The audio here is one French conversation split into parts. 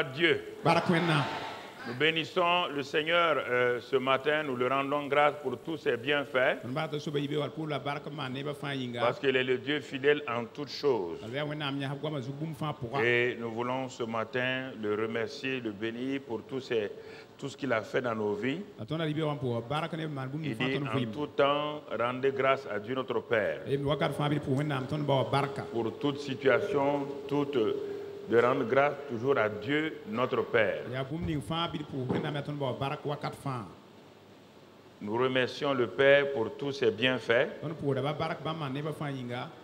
Dieu. Nous bénissons le Seigneur ce matin, nous le rendons grâce pour tous ses bienfaits, parce qu'il est le Dieu fidèle en toutes choses. Et nous voulons ce matin le remercier, le bénir pour tout ce qu'il a fait dans nos vies. Il dit en tout temps, rendez grâce à Dieu notre Père. Pour toute situation, de rendre grâce toujours à Dieu notre Père. Nous remercions le Père pour tous ses bienfaits,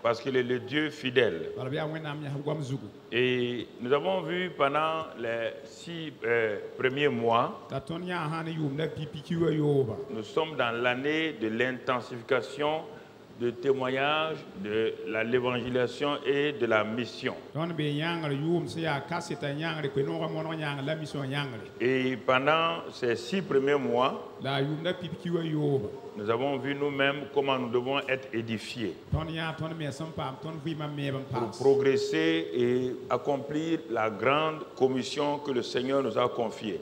parce qu'il est le Dieu fidèle. Et nous avons vu pendant les 6 premiers mois, nous sommes dans l'année de l'intensification de témoignage de l'évangélisation et de la mission. Et pendant ces 6 premiers mois, nous avons vu nous-mêmes comment nous devons être édifiés pour progresser et accomplir la grande commission que le Seigneur nous a confiée.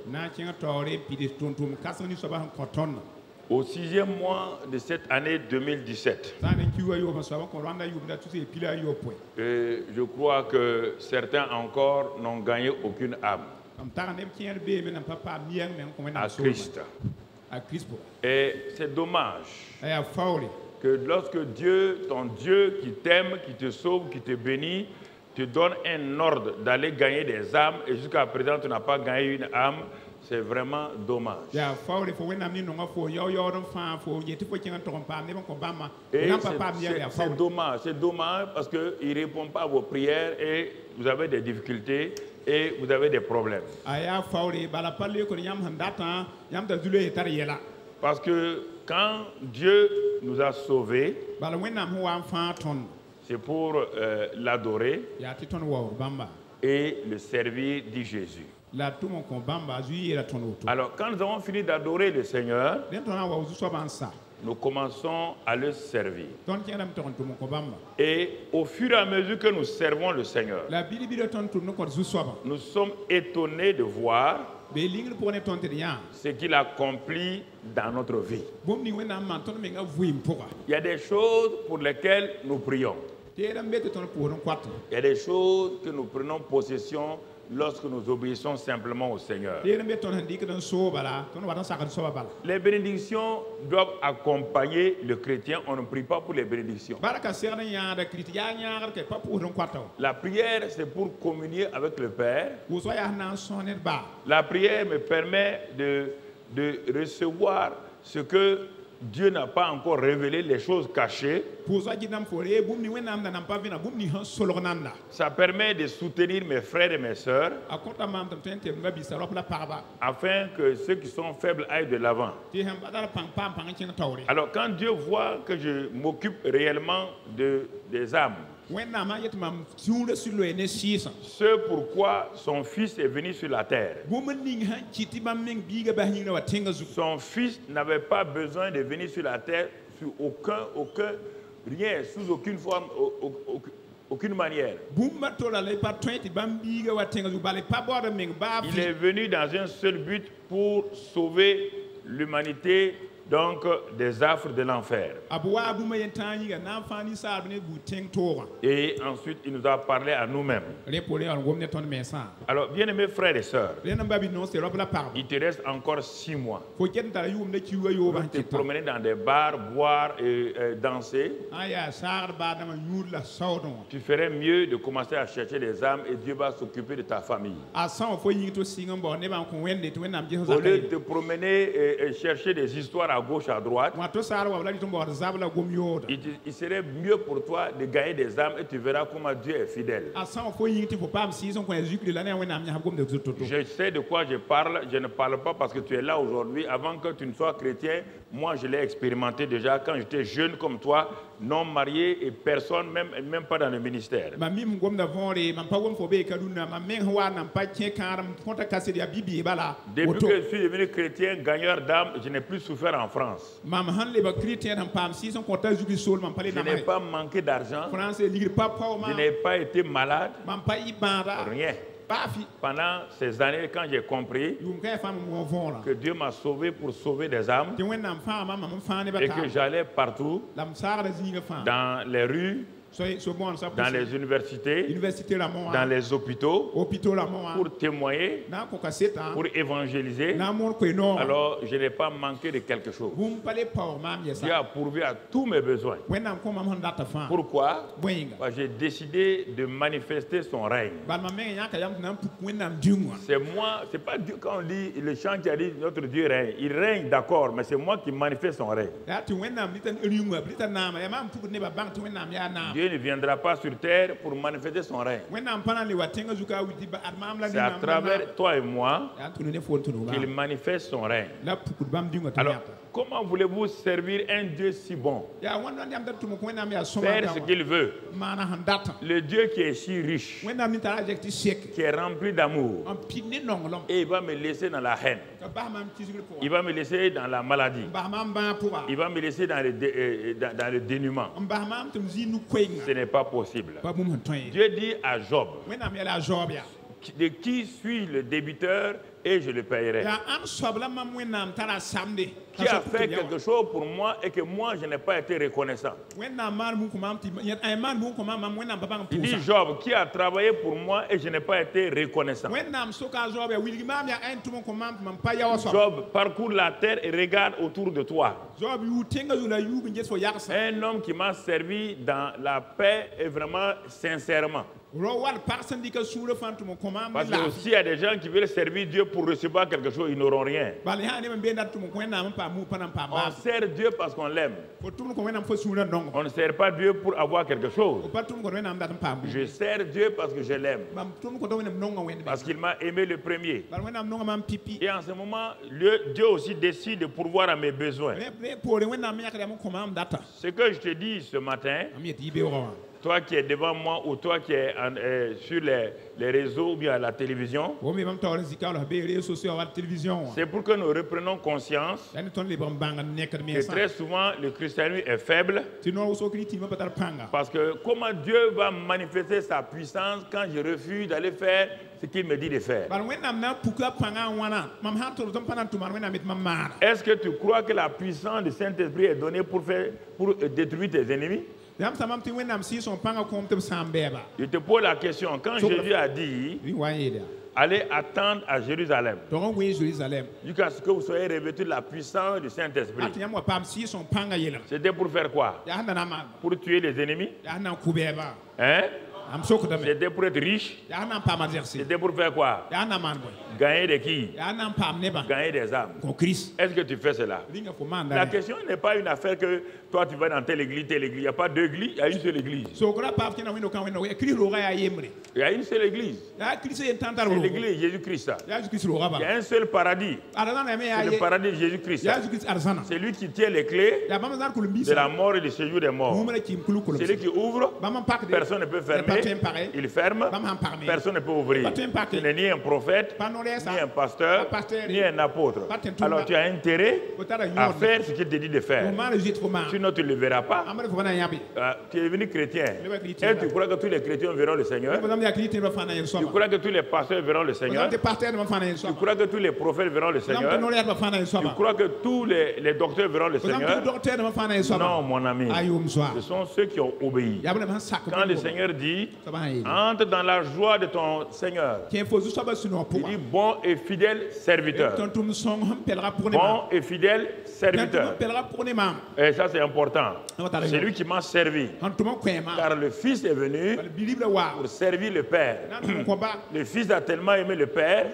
Au 6e mois de cette année 2017, je crois que certains encore n'ont gagné aucune âme à Christ. Et c'est dommage que lorsque Dieu, ton Dieu qui t'aime, qui te sauve, qui te bénit, te donne un ordre d'aller gagner des âmes et jusqu'à présent tu n'as pas gagné une âme, c'est vraiment dommage. Et c'est dommage parce qu'il ne répond pas à vos prières et vous avez des difficultés et vous avez des problèmes. Parce que quand Dieu nous a sauvés, c'est pour l'adorer et le servir, dit Jésus. Alors, quand nous avons fini d'adorer le Seigneur, nous commençons à le servir. Et au fur et à mesure que nous servons le Seigneur, nous sommes étonnés de voir ce qu'il accomplit dans notre vie. Il y a des choses pour lesquelles nous prions. Il y a des choses que nous prenons possession lorsque nous obéissons simplement au Seigneur. Les bénédictions doivent accompagner le chrétien. On ne prie pas pour les bénédictions. La prière, c'est pour communier avec le Père. La prière me permet de recevoir ce que Dieu n'a pas encore révélé, les choses cachées. Ça permet de soutenir mes frères et mes sœurs, afin que ceux qui sont faibles aillent de l'avant. Alors quand Dieu voit que je m'occupe réellement des âmes, ce pourquoi son fils est venu sur la terre. Son fils n'avait pas besoin de venir sur la terre sur rien, sous aucune forme, aucune manière. Il est venu dans un seul but, pour sauver l'humanité donc des affres de l'enfer. Et ensuite, il nous a parlé à nous-mêmes. Alors, bien-aimés frères et sœurs, il te reste encore 6 mois pour te promener dans des bars, boire et danser. Tu ferais mieux de commencer à chercher des âmes et Dieu va s'occuper de ta famille. Au lieu de te promener et chercher des histoires à gauche, à droite, il serait mieux pour toi de gagner des âmes et tu verras comment Dieu est fidèle. Je sais de quoi je parle, je ne parle pas parce que tu es là aujourd'hui. Avant que tu ne sois chrétien, moi je l'ai expérimenté déjà quand j'étais jeune comme toi, non marié et personne, même pas dans le ministère. Depuis que je suis devenu chrétien, gagneur d'âme, je n'ai plus souffert en France. Je n'ai pas manqué d'argent. Je n'ai pas été malade. Rien. Pendant ces années, quand j'ai compris que Dieu m'a sauvé pour sauver des âmes et que j'allais partout, dans les rues, dans les universités, dans les hôpitaux, pour témoigner, pour évangéliser, alors je n'ai pas manqué de quelque chose. Dieu a pourvu à tous mes besoins. Pourquoi? Parce que j'ai décidé de manifester son règne. C'est moi, c'est pas Dieu quand on dit le chant qui a dit notre Dieu règne. Il règne, d'accord, mais c'est moi qui manifeste son règne. Dieu ne viendra pas sur terre pour manifester son règne. C'est à travers toi et moi qu'il manifeste son règne. Alors, comment voulez-vous servir un Dieu si bon? Faire ce qu'il veut. Le Dieu qui est si riche, qui est rempli d'amour, et il va me laisser dans la haine. Il va me laisser dans la maladie. Il va me laisser dans le dénuement. Ce n'est pas possible. Dieu dit à Job, de qui suis le débiteur et je le payerai. Qui a fait quelque chose pour moi et que moi je n'ai pas été reconnaissant. Il dit Job, qui a travaillé pour moi et je n'ai pas été reconnaissant. Job, parcours la terre et regarde autour de toi. Un homme qui m'a servi dans la paix et vraiment sincèrement. Parce que aussi il y a des gens qui veulent servir Dieu pour recevoir quelque chose, ils n'auront rien. On sert Dieu parce qu'on l'aime. On ne sert pas Dieu pour avoir quelque chose. Je sers Dieu parce que je l'aime. Parce qu'il m'a aimé le premier. Et en ce moment, Dieu aussi décide de pourvoir à mes besoins. Ce que je te dis ce matin, toi qui es devant moi ou toi qui es sur les réseaux ou bien à la télévision, c'est pour que nous reprenons conscience que très souvent le christianisme est faible. Parce que comment Dieu va manifester sa puissance quand je refuse d'aller faire ce qu'il me dit de faire? Est-ce que tu crois que la puissance du Saint-Esprit est donnée pour détruire tes ennemis? Je te pose la question. Quand Jésus a dit allez attendre à Jérusalem jusqu'à ce que vous soyez revêtus de la puissance du Saint-Esprit, c'était pour faire quoi? Pour tuer les ennemis? Hein? C'était pour être riche? C'était pour faire quoi? Gagner des qui? Gagner des âmes. Est-ce que tu fais cela? La question n'est pas une affaire que toi tu vas dans telle église, telle église. Il n'y a pas d'église, il y a une seule église. Il y a une seule église. C'est l'église Jésus-Christ. Il y a un seul paradis. C'est le paradis de Jésus-Christ. C'est lui qui tient les clés de la mort et du séjour des morts. C'est lui qui ouvre, personne ne peut fermer. Il ferme, personne ne peut ouvrir. Tu n'es ni un prophète, ni un pasteur, ni un apôtre. Alors tu as intérêt à faire ce qu'il te dit de faire. Sinon tu ne le verras pas. Tu es devenu chrétien. Et tu crois que tous les chrétiens verront le Seigneur? Tu crois que tous les pasteurs verront le Seigneur? Tu crois que tous les prophètes verront le Seigneur? Tu crois que tous les docteurs verront le Seigneur? Non, mon ami. Ce sont ceux qui ont obéi. Quand le Seigneur dit entre dans la joie de ton Seigneur, il dit bon et fidèle serviteur. Bon et fidèle serviteur. Et ça c'est important. C'est lui qui m'a servi. Car le Fils est venu pour servir le Père. Le Fils a tellement aimé le Père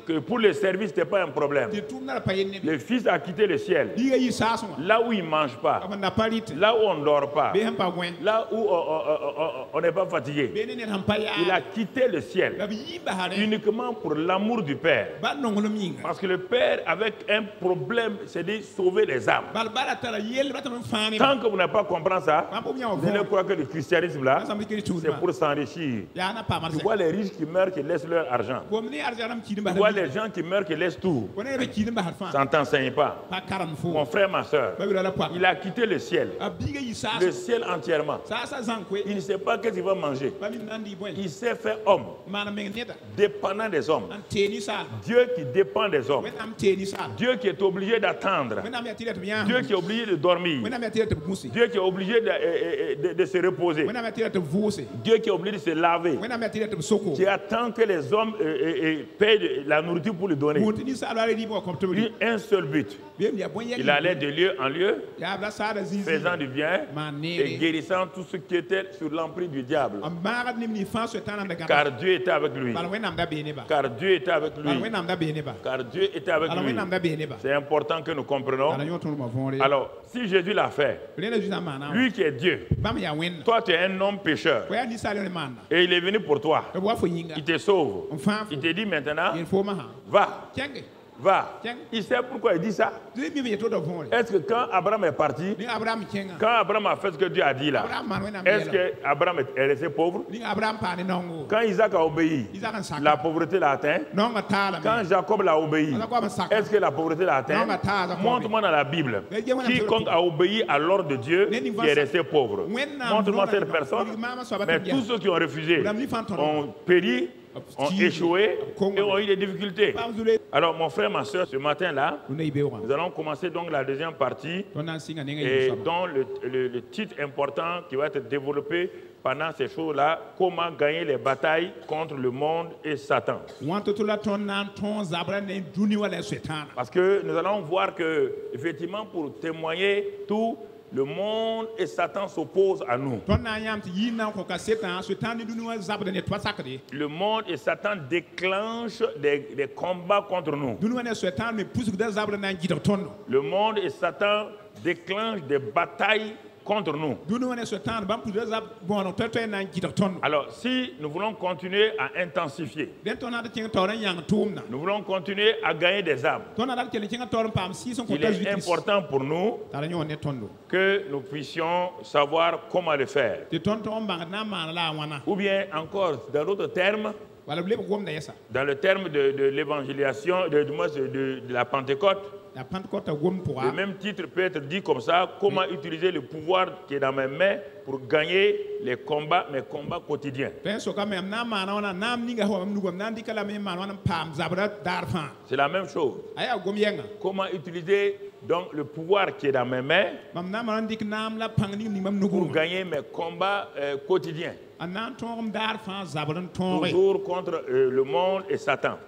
que pour le service ce n'était pas un problème. Le Fils a quitté le ciel, là où il ne mange pas, là où on ne dort pas, là où on n'est pas fatigué. Il a quitté le ciel uniquement pour l'amour du Père. Parce que le Père, avec un problème, c'est de sauver les âmes. Tant que vous n'avez pas compris ça, vous allez croire que le christianisme là, c'est pour s'enrichir. Tu vois les riches qui meurent, qui laissent leur argent. Tu vois les gens qui meurent, qui laissent tout. Ça ne t'enseigne pas. Mon frère, ma soeur, il a quitté le ciel entièrement. Il ne sait pas qu'est-ce qu'il va manger. Il s'est fait homme, dépendant des hommes. Dieu qui dépend des hommes. Dieu qui est obligé d'attendre. Dieu qui est obligé de dormir. Dieu qui est obligé de se reposer. Dieu qui est obligé de se laver. Qui attend que les hommes payent la nourriture pour lui donner. Un seul but. Il allait de lieu en lieu, faisant du bien et guérissant tout ce qui était sur l'emprise du diable. Car Dieu était avec lui. Car Dieu était avec lui. Car Dieu était avec lui. C'est important que nous comprenions. Alors, si Jésus l'a fait, lui qui est Dieu, toi tu es un homme pécheur, et il est venu pour toi, il te sauve, il te dit maintenant, va. Va. Il sait pourquoi il dit ça. Est-ce que quand Abraham est parti, quand Abraham a fait ce que Dieu a dit là, est-ce que Abraham est resté pauvre? Quand Isaac a obéi, la pauvreté l'a atteint. Quand Jacob l'a obéi, est-ce que la pauvreté l'a atteint? Montre-moi dans la Bible quiconque a obéi à l'ordre de Dieu qui est resté pauvre. Montre-moi cette personne. Mais tous ceux qui ont refusé ont péri, ont échoué et ont eu des difficultés. Alors mon frère, ma soeur, ce matin-là, nous allons commencer donc la deuxième partie et dont le titre important qui va être développé pendant ces choses-là, comment gagner les batailles contre le monde et Satan. Parce que nous allons voir que, effectivement, pour témoigner tout, le monde et Satan s'opposent à nous. Le monde et Satan déclenchent des combats contre nous. Le monde et Satan déclenchent des batailles contre nous. Alors, si nous voulons continuer à intensifier, nous voulons continuer à gagner des âmes, il est important pour nous que nous puissions savoir comment le faire. Ou bien encore, dans d'autres termes, dans le terme de l'évangélisation, de la Pentecôte, le même titre peut être dit comme ça, comment utiliser le pouvoir qui est dans mes mains pour gagner les combats, mes combats quotidiens. C'est la même chose. Comment utiliser donc le pouvoir qui est dans mes mains pour gagner mes combats quotidiens. Toujours contre le monde et Satan.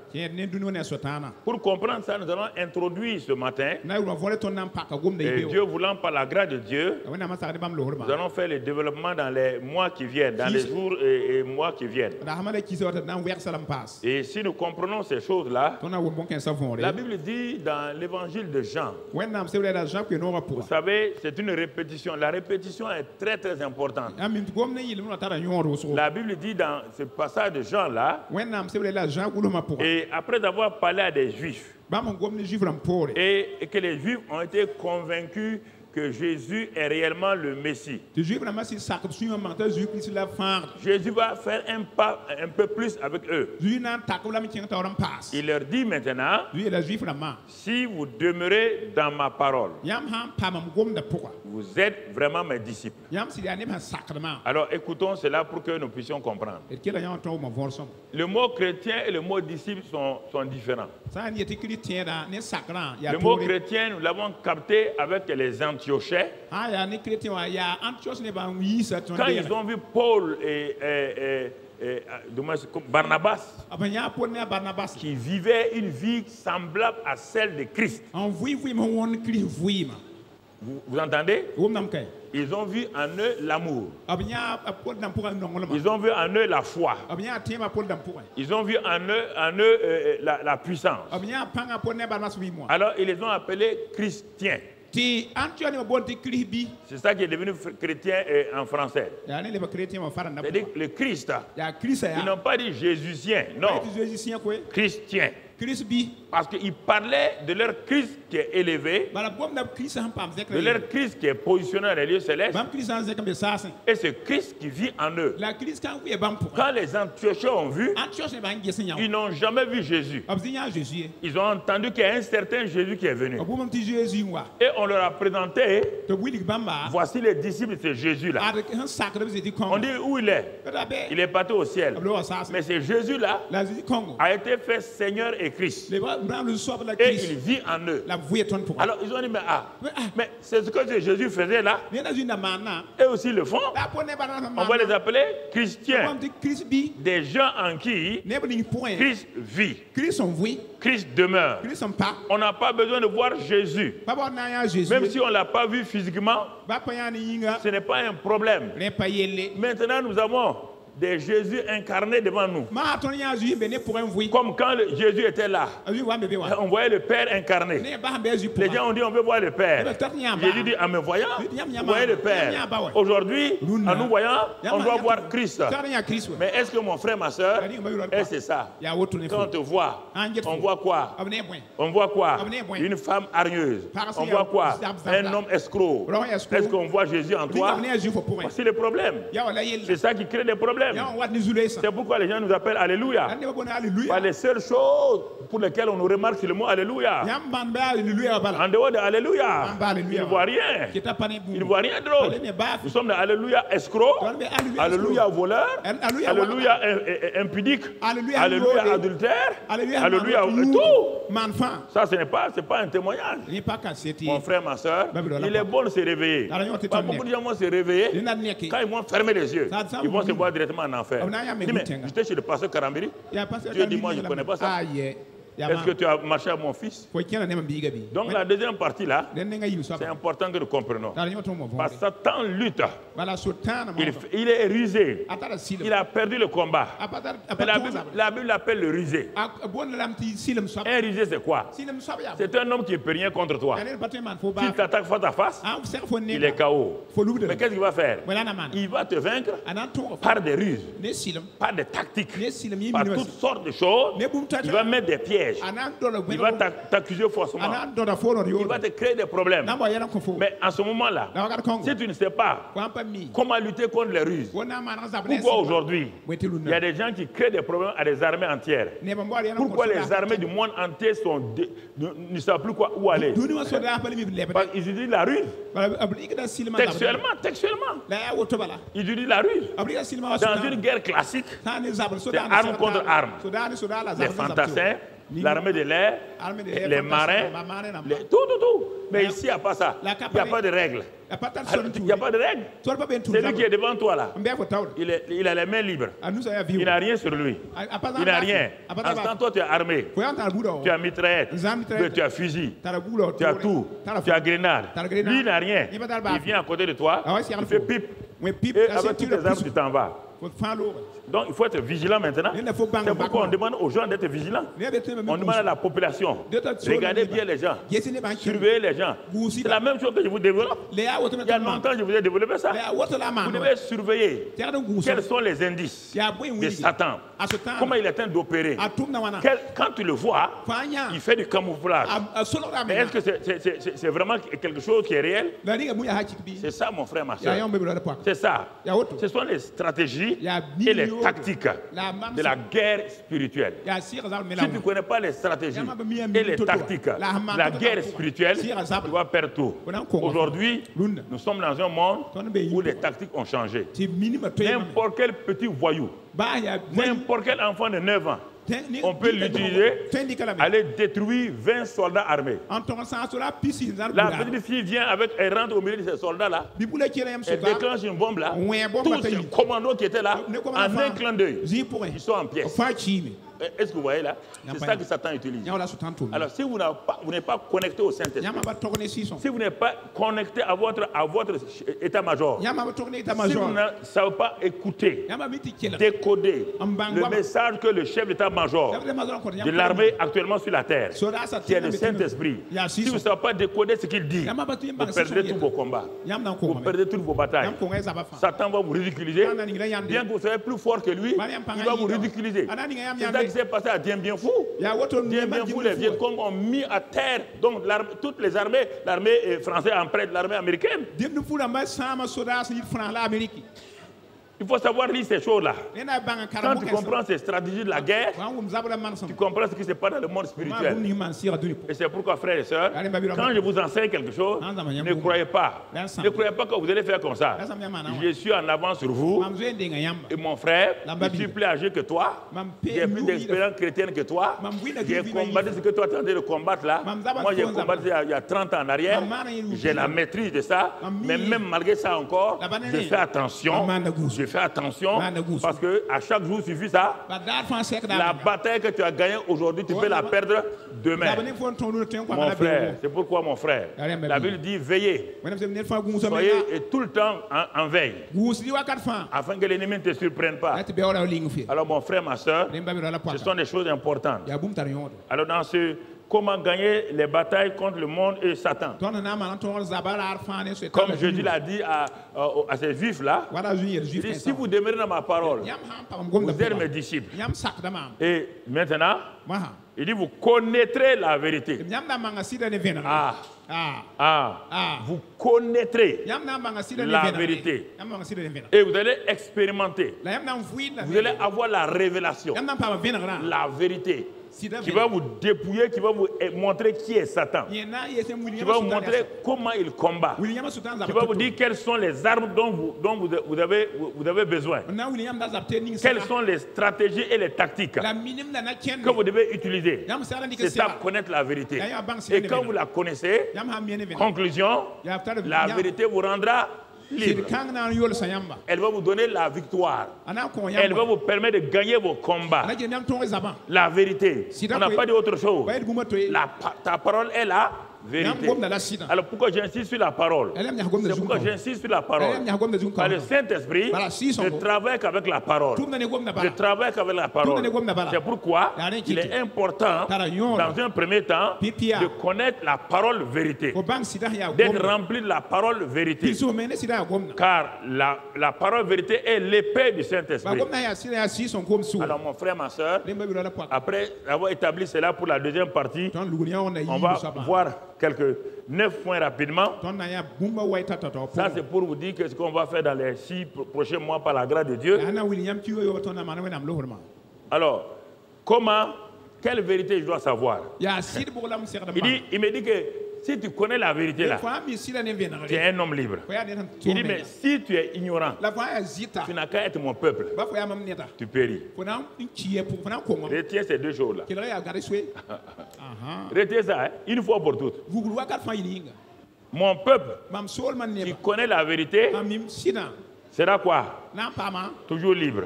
Pour comprendre ça, nous allons introduire ce matin, et Dieu voulant par la grâce de Dieu, nous allons faire le développement dans les mois qui viennent, dans les jours et mois qui viennent. Et si nous comprenons ces choses-là, la Bible dit dans l'évangile de Jean, vous savez, c'est une répétition. La répétition est très très importante. La Bible dit dans ce passage de Jean-là, et après avoir parlé à des Juifs, et que les Juifs ont été convaincus que Jésus est réellement le Messie. Jésus va faire un pas un peu plus avec eux. Il leur dit maintenant, si vous demeurez dans ma parole, vous êtes vraiment mes disciples. Alors écoutons cela pour que nous puissions comprendre. Le mot chrétien et le mot disciple sont différents. Le mot chrétien, nous l'avons capté avec les Antiochais. Quand ils ont vu Paul et Barnabas qui vivaient une vie semblable à celle de Christ. Vous entendez? Ils ont vu en eux l'amour. Ils ont vu en eux la foi. Ils ont vu en eux la puissance. Alors ils les ont appelés chrétiens. C'est ça qui est devenu chrétien en français. C'est-à-dire le Christ. Ils n'ont pas dit jésusien, non. Chrétien. Parce qu'ils parlaient de leur Christ qui est élevé, de leur Christ qui est positionné dans les lieux célestes, et ce Christ qui vit en eux. Quand les Antiochiens ont vu, ils n'ont jamais vu Jésus. Ils ont entendu qu'il y a un certain Jésus qui est venu. Et on leur a présenté, voici les disciples de ce Jésus-là. On dit où il est. Il est parti au ciel. Mais ce Jésus-là a été fait Seigneur et Christ. Et il vit en eux. Alors ils ont dit, mais c'est ce que Jésus faisait là. Et aussi le font. On va les appeler chrétiens. Des gens en qui Christ vit. Christ demeure. On n'a pas besoin de voir Jésus. Même si on ne l'a pas vu physiquement, ce n'est pas un problème. Maintenant, nous avons des Jésus incarnés devant nous. Comme quand Jésus était là, on voyait le Père incarné. Les gens ont dit on veut voir le Père. Jésus dit en me voyant, vous voyez le Père. Aujourd'hui, en nous voyant, on doit voir Christ. Mais est-ce que mon frère, ma soeur, c'est ça? Quand on te voit, on voit quoi? On voit quoi? Une femme hargneuse. On voit quoi? Un homme escroc. Est-ce qu'on voit Jésus en toi? C'est le problème. C'est ça qui crée des problèmes. C'est pourquoi les gens nous appellent Alléluia. Les seules choses pour lesquelles on nous remarque c'est le mot Alléluia. En dehors de Alléluia, il ne voit rien. Il ne voit rien d'autre. Nous sommes dans Alléluia escroc, Alléluia voleur, Alléluia impudique, Alléluia adultère, Alléluia tout. Ça, ce n'est pas un témoignage. Mon frère, ma soeur, il est bon de se réveiller. Pas beaucoup de gens vont se réveiller. Quand ils vont fermer les yeux, ils vont se voir directement en enfer. Dis, mais j'étais chez le pasteur Karambiri. Dieu dit, moi je ne connais pas ça. Est-ce que tu as marché à mon fils? Donc la deuxième partie là, c'est important que nous comprenions. Parce que Satan lutte. Il est rusé. Il a perdu le combat. La Bible l'appelle le rusé. Un rusé c'est quoi? C'est un homme qui ne peut rien contre toi. S'il t'attaque face à face, il est KO. Mais qu'est-ce qu'il va faire? Il va te vaincre par des ruses, par des tactiques, par toutes sortes de choses. Il va mettre des pièges. Il va t'accuser faussement. Il va te créer des problèmes. Mais en ce moment-là, si tu ne sais pas comment lutter contre les ruses, pourquoi aujourd'hui il y a des gens qui créent des problèmes à des armées entières? Pourquoi les armées du monde entier ne savent plus où aller? Parce qu'ils utilisent la ruse. Textuellement. Ils utilisent la ruse. Dans une guerre classique, c'est arme contre arme. Les fantassins, l'armée de l'air, les marins, tout. Mais ici, il n'y a pas ça. Il n'y a pas de règles. Il n'y a pas de règles. C'est lui qui est devant toi là. Il a les mains libres. Il n'a rien sur lui. Il n'a rien. En ce temps, toi, tu es armé. Tu as mitraillette. Tu as fusil. Tu as tout. Tu as grenade. Lui, il n'a rien. Il vient à côté de toi. Il fait pipe. Et avec toutes les armes, tu t'en vas. Donc il faut être vigilant maintenant. C'est pourquoi on demande aux gens d'être vigilants. On demande à la population. Regardez bien les gens. Surveillez les gens. C'est la même chose que je vous développe. Il y a longtemps que je vous ai développé ça. Vous devez surveiller quels sont les indices de Satan. Comment il est en train d'opérer. Quand tu le vois, il fait du camouflage. Mais est-ce que c'est vraiment quelque chose qui est réel? C'est ça mon frère, ma soeur. C'est ça. Ce sont les stratégies et les tactiques de la guerre spirituelle. Si tu ne connais pas les stratégies et les tactiques de la guerre spirituelle, tu vas perdre tout. Aujourd'hui, nous sommes dans un monde où les tactiques ont changé. N'importe quel petit voyou, n'importe quel enfant de 9 ans, on peut l'utiliser, aller détruire 20 soldats armés. La petite fille vient elle rentre au milieu de ces soldats-là, elle déclenche une bombe là, tous ces commandos qui étaient là, en un clin d'œil, ils sont en pièces. Est-ce que vous voyez là? C'est ça que Satan utilise. Alors si vous n'êtes pas connecté au Saint-Esprit, si vous n'êtes pas connecté à votre état-major, si vous ne savez pas écouter, décoder le message que le chef d'état-major de l'armée actuellement sur la terre, qui est le Saint-Esprit, si vous ne savez pas décoder ce qu'il dit, vous perdrez tous vos combats, vous perdrez toutes vos batailles. Satan va vous ridiculiser. Bien que vous soyez plus fort que lui, il va vous ridiculiser. C'est ça qui s'est passé à Dien Bien Phu. Dien Bien Phu, les Viet Cong ont mis à terre donc toutes les armées, l'armée française en prête l'armée américaine. Il faut savoir lire ces choses-là. Quand tu comprends ces stratégies de la guerre, tu comprends ce qui se passe dans le monde spirituel. Et c'est pourquoi, frères et sœurs, quand je vous enseigne quelque chose, ne croyez pas. Ne croyez pas que vous allez faire comme ça. Je suis en avance sur vous. Et mon frère, je suis plus âgé que toi. J'ai plus d'expérience chrétienne que toi. J'ai combattu ce que toi tu es en train de combattre là. Moi, j'ai combattu il y a 30 ans en arrière. J'ai la maîtrise de ça. Mais même malgré ça encore, je fais attention. Je fais attention parce que à chaque jour suffit ça. La bataille que tu as gagnée aujourd'hui, tu peux la perdre demain. Mon frère, c'est pourquoi mon frère, la Bible dit veillez. Soyez tout le temps en veille afin que l'ennemi ne te surprenne pas. Alors mon frère, ma soeur, ce sont des choses importantes. Alors dans ce comment gagner les batailles contre le monde et Satan. Comme Jésus l'a dit à ces juifs-là, il dit, si vous demeurez dans ma parole, vous êtes mes disciples. Et maintenant, il dit, vous connaîtrez la vérité. Vous connaîtrez la vérité. Et vous allez expérimenter. Vous allez avoir la révélation. La vérité. Qui va vous dépouiller, qui va vous montrer qui est Satan. Qui va vous montrer comment il combat. Qui va vous dire quelles sont les armes dont vous avez besoin. Quelles sont les stratégies et les tactiques que vous devez utiliser. C'est ça, connaître la vérité. Et quand vous la connaissez, conclusion, la vérité vous rendra libre. Elle va vous donner la victoire. Elle va vous permettre de gagner vos combats. La vérité. On n'a pas dit autre chose. Ta parole est la vérité. Alors pourquoi j'insiste sur la parole? C'est pourquoi j'insiste sur la parole. Par le Saint-Esprit, je travaille avec la parole. Je travaille avec la parole. C'est pourquoi il est important, dans un premier temps, de connaître la parole vérité. D'être rempli de la parole vérité. Car la parole vérité est l'épée du Saint-Esprit. Alors mon frère, ma soeur, après avoir établi cela pour la deuxième partie, on va voir quelques 9 points rapidement. Ça, c'est pour vous dire que ce qu'on va faire dans les 6 prochains mois par la grâce de Dieu. Alors, quelle vérité je dois savoir? Il me dit que si tu connais la vérité là, tu es un homme libre. Il dit, mais si tu es ignorant, tu n'as qu'à être mon peuple. Tu péris. Retiens ces deux choses-là. Retiens ça, hein, une fois pour toutes. Mon peuple qui connaît la vérité sera quoi? Toujours libre.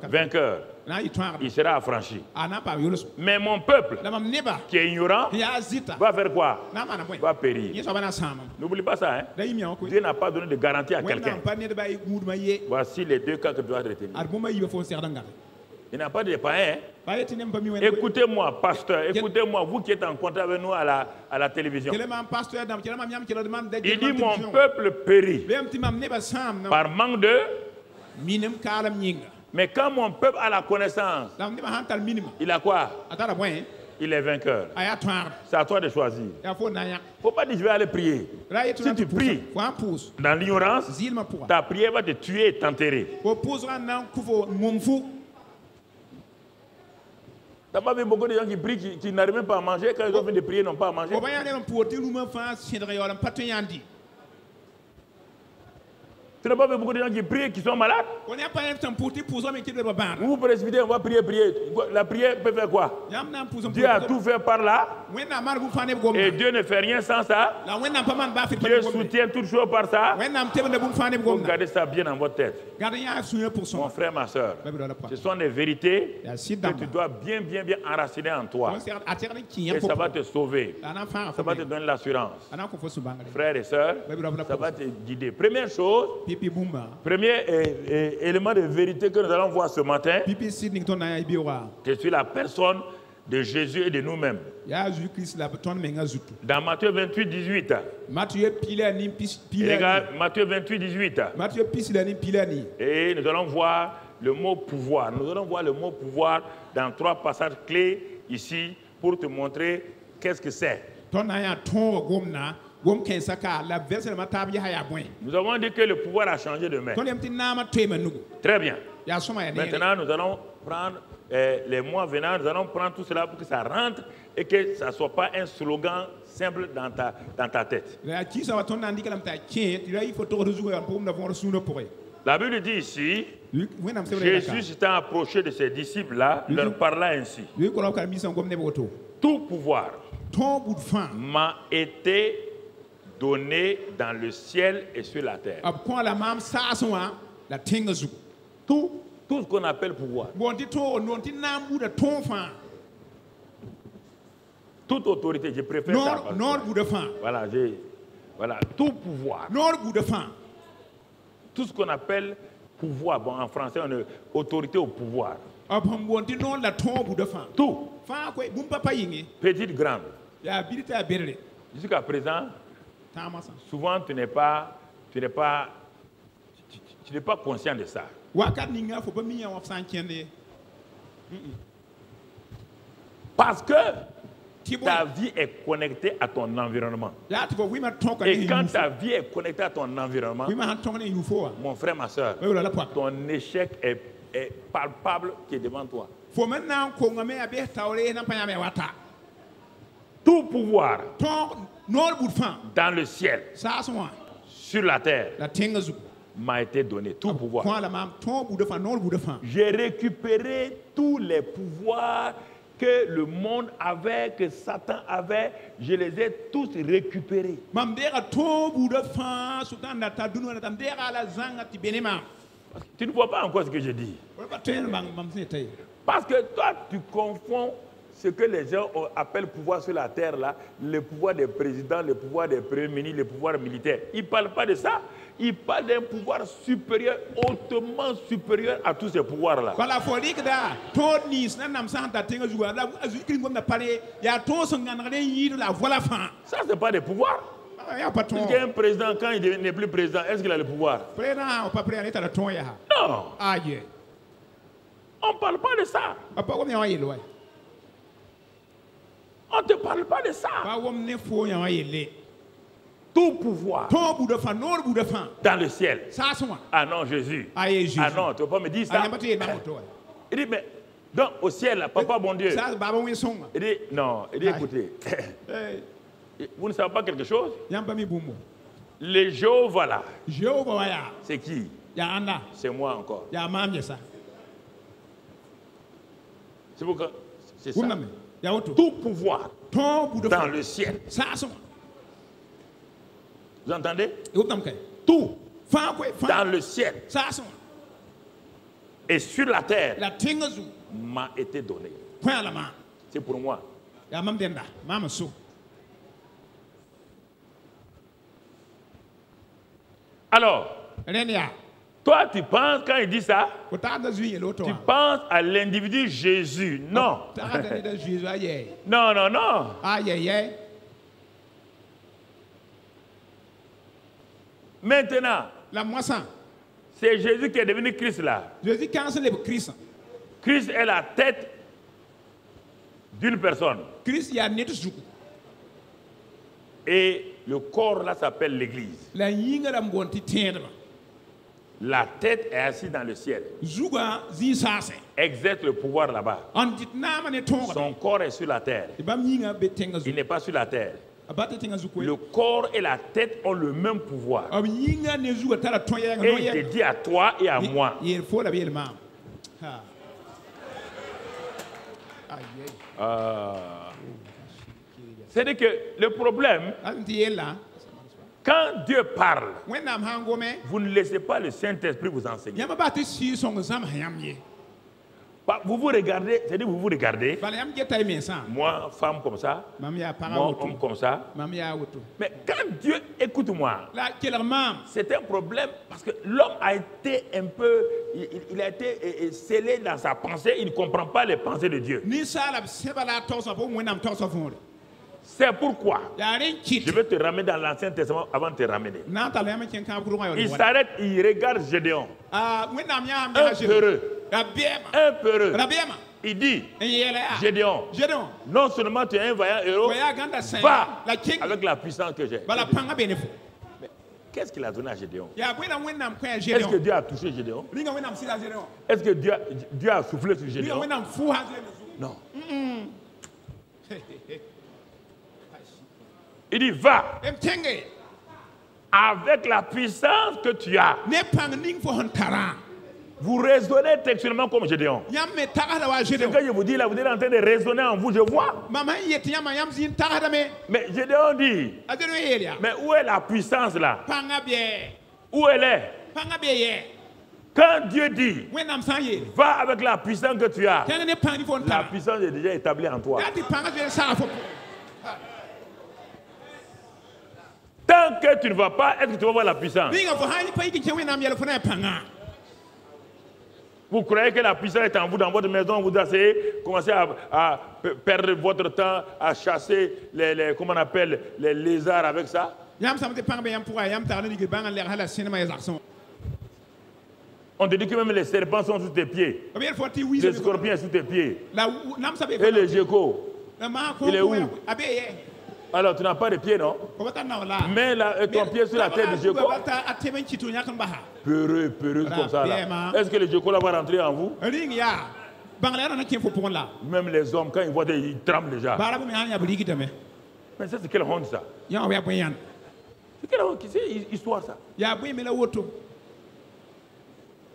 Vainqueur. Il sera affranchi. Mais mon peuple qui est ignorant va faire quoi? Va périr. N'oublie pas ça. Hein? Dieu n'a pas donné de garantie à quelqu'un. Voici les deux cas que tu dois retenir. Il n'y a pas de païens. Hein? Écoutez-moi, pasteur. Écoutez-moi, vous qui êtes en contact avec nous à la télévision. Il dit, mon peuple périt par manque de... Mais quand mon peuple a la connaissance, il a quoi? Il est vainqueur. C'est à toi de choisir. Il ne faut pas dire je vais aller prier. Si tu pries dans l'ignorance, ta prière va te tuer et t'enterrer. Tu n'as pas vu beaucoup de gens qui prient, qui n'arrivent même pas à manger. Quand ils ont fini de prier, ils n'ont pas à manger. Tu n'as pas vu beaucoup de gens qui prient, qui sont malades. Vous précipitez, on va prier. La prière peut faire quoi? Dieu a tout fait par là. Et Dieu ne fait rien sans ça. Dieu soutient toutes choses par ça. Vous gardez ça bien dans votre tête. Mon frère, ma soeur, ce sont des vérités que tu dois bien enraciner en toi. Et ça va te sauver. Ça va te donner l'assurance. Frères et sœurs, ça va te guider. Première chose, premier élément de vérité que nous allons voir ce matin, je suis la personne de Jésus et de nous-mêmes. Dans Matthieu 28, 18. Regarde, Matthieu 28, 18. Et nous allons voir le mot pouvoir. Nous allons voir le mot pouvoir dans 3 passages clés ici pour te montrer qu'est-ce que c'est. Nous avons dit que le pouvoir a changé de main. Très bien. Maintenant, nous allons prendre les mois venant, nous allons prendre tout cela pour que ça rentre et que ça ne soit pas un slogan simple dans ta tête. La Bible dit ici, Jésus s'étant approché de ses disciples-là, leur parla ainsi. Tout pouvoir m'a été donné dans le ciel et sur la terre. Tout ce qu'on appelle pouvoir. Toute autorité, je préfère ça. Voilà, tout pouvoir. Tout ce qu'on appelle pouvoir. Bon, en français, on est autorité au pouvoir. Tout. Petite, grande. Jusqu'à présent, souvent tu n'es pas conscient de ça. Parce que ta vie est connectée à ton environnement. Et quand ta vie est connectée à ton environnement, mon frère, ma soeur, ton échec est palpable qui est devant toi. Tout pouvoir dans le ciel, sur la terre, m'a été donné. Tout pouvoir. J'ai récupéré tous les pouvoirs que le monde avait, que Satan avait, je les ai tous récupérés. Tu ne vois pas encore ce que je dis. Parce que toi, tu confonds ce que les gens appellent pouvoir sur la terre, là, le pouvoir des présidents, le pouvoir des premiers ministres, le pouvoir militaire. Ils ne parlent pas de ça. Ils parlent d'un pouvoir supérieur, hautement supérieur à tous ces pouvoirs-là. Ça, ce n'est pas des pouvoirs. Parce qu'un président, quand il n'est plus président, est-ce qu'il a le pouvoir? Non. On ne parle pas de ça. On ne te parle pas de ça. Tout pouvoir dans le ciel. Ah non, Jésus. Ah non, tu ne peux pas me dire ça. Il dit, mais donc au ciel, là, papa bon Dieu. Il dit, non, il dit, écoutez, vous ne savez pas quelque chose? Le Jéhovah là, c'est qui? C'est moi encore. C'est pourquoi c'est ça. Tout pouvoir dans le ciel. Vous entendez? Tout dans le ciel et sur la terre m'a été donné. C'est pour moi. Alors, toi, tu penses, quand il dit ça, tu penses à l'individu Jésus. Non. Non, non, non. Maintenant, c'est Jésus qui est devenu Christ là. Christ est la tête d'une personne. Et le corps là s'appelle l'Église. La tête est assise dans le ciel. Exerce le pouvoir là-bas. Son corps est sur la terre. Il n'est pas sur la terre. Le corps et la tête ont le même pouvoir. Et il te dit à toi et à moi. C'est-à-dire que le problème, quand Dieu parle, vous ne laissez pas le Saint-Esprit vous enseigner. Vous vous regardez, c'est-à-dire vous vous regardez, moi, femme comme ça, moi, homme comme ça. Mais quand Dieu écoute moi, c'est un problème parce que l'homme a été un peu, il a été scellé dans sa pensée, il ne comprend pas les pensées de Dieu. C'est pourquoi je vais te ramener dans l'Ancien Testament avant de te ramener. Il s'arrête, il regarde Gédéon. Un peureux. Il dit, Gédéon, non seulement tu es un vaillant héros, va avec la puissance que j'ai. Mais qu'est-ce qu'il a donné à Gédéon? Est-ce que Dieu a touché Gédéon? Est-ce que Dieu a soufflé sur Gédéon? Non. Il dit, va avec la puissance que tu as. Vous raisonnez textuellement comme Gédéon. Ce que je vous dis là, vous êtes en train de raisonner en vous, je vois. Mais Gédéon dit, mais où est la puissance là? Où elle est? Quand Dieu dit, va avec la puissance que tu as, la puissance est déjà établie en toi. Tant que tu ne vas pas, est-ce que tu vas voir la puissance? Vous croyez que la puissance est en vous, dans votre maison, vous asseyez, commencez à perdre votre temps à chasser comment on appelle, les lézards avec ça? On te dit que même les serpents sont sous tes pieds. Les scorpions sont sous tes pieds. Et le geckos, il est où? Alors tu n'as pas de pieds, non? Mets ton pied sur la tête du gecko. Peureux comme ça là. Est-ce que le gecko là va rentrer en vous? Même les hommes, quand ils voient ils tremblent déjà. Mais ça c'est quelle honte ça? C'est quelle honte? C'est histoire ça?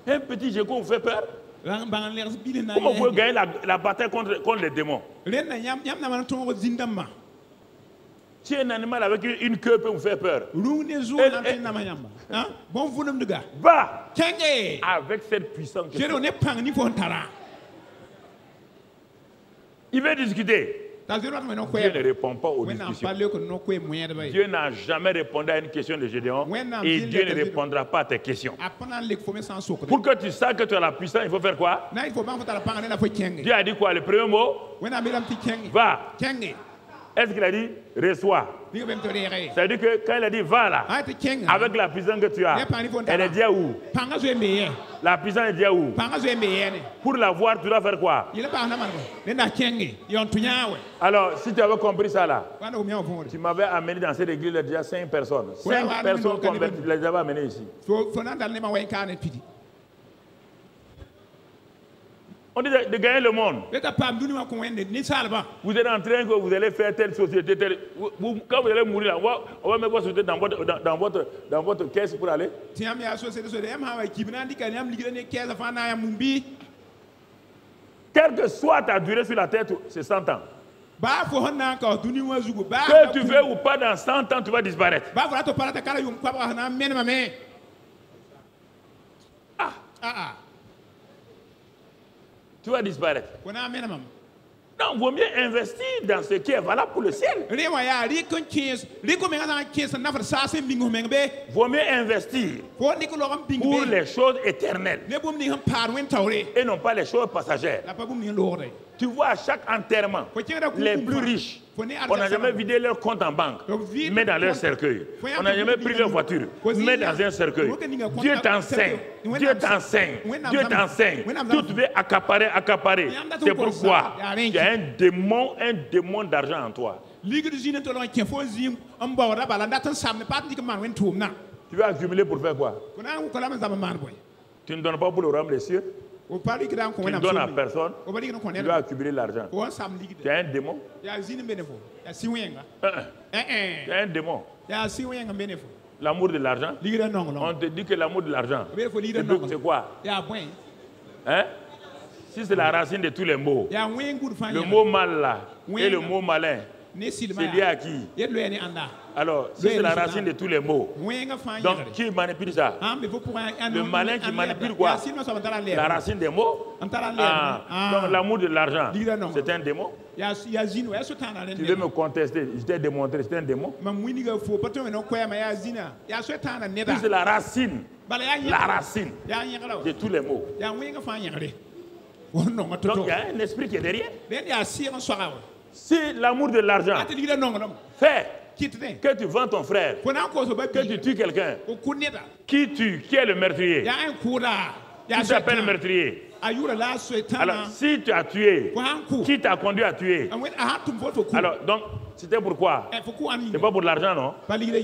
Un petit gecko vous fait peur? Comment vous pouvez gagner la bataille contre les démons? Si un animal avec une queue peut vous faire peur, va avec cette puissance. Il veut discuter. Dieu ne répond pas aux discussions. Dieu n'a jamais répondu à une question de Gédéon et Dieu ne répondra pas à tes questions. Pour que tu saches que tu as la puissance, il faut faire quoi? Dieu a dit quoi? Le premier mot? Va. Est-ce qu'il a dit reçois? Ça veut dire que quand il a dit va là, avec la puissance que tu as, elle est déjà où? La puissance est déjà où? Pour la voir, tu dois faire quoi? Alors, si tu avais compris ça là, tu m'avais amené dans cette église là, déjà 5 personnes. 5 personnes converties, tu les avais amenées ici. On dit de gagner le monde. Vous êtes en train que vous allez faire telle société, quand vous allez mourir, on va mettre votre société dans votre caisse pour aller. Quelle que soit ta durée sur la terre, c'est 100 ans. Que tu veux ou pas, dans 100 ans, tu vas disparaître. Tu vas disparaître. Non, il vaut mieux investir dans ce qui est valable pour le ciel. Vaut mieux investir pour les choses éternelles et non pas les choses passagères. Tu vois, à chaque enterrement, les plus riches, on n'a jamais vidé leur compte en banque, mais dans leur cercueil. On n'a jamais pris leur voiture, mais dans un cercueil. Dieu t'enseigne, Dieu t'enseigne, Dieu t'enseigne. Tout tu veux accaparer. C'est pourquoi il y a un démon d'argent en toi. Tu veux accumuler pour faire quoi? Tu ne donnes pas pour le royaume des cieux. Tu ne donnes à personne. Tu dois accumuler l'argent. Tu es un démon. Tu es un démon. L'amour de l'argent. On te dit que l'amour de l'argent, c'est quoi? Hein? Si c'est la racine de tous les mots, le mot mal là et le mot malin, c'est lié à qui? Alors, si c'est la racine de tous les mots, donc qui manipule ça? Le malin qui manipule quoi? La racine des mots. Donc l'amour de l'argent, c'est un démon. Tu veux me contester? Je t'ai démontré, c'est un démon. Si c'est la racine de tous les mots. Donc il y a un esprit qui est derrière. Si l'amour de l'argent fait que tu vends ton frère, que tu tues quelqu'un, qui est le meurtrier? Qui s'appelle le meurtrier? Alors, si tu as tué, qui t'a conduit à tuer? Alors, donc, c'était pourquoi? C'est pas pour l'argent, non?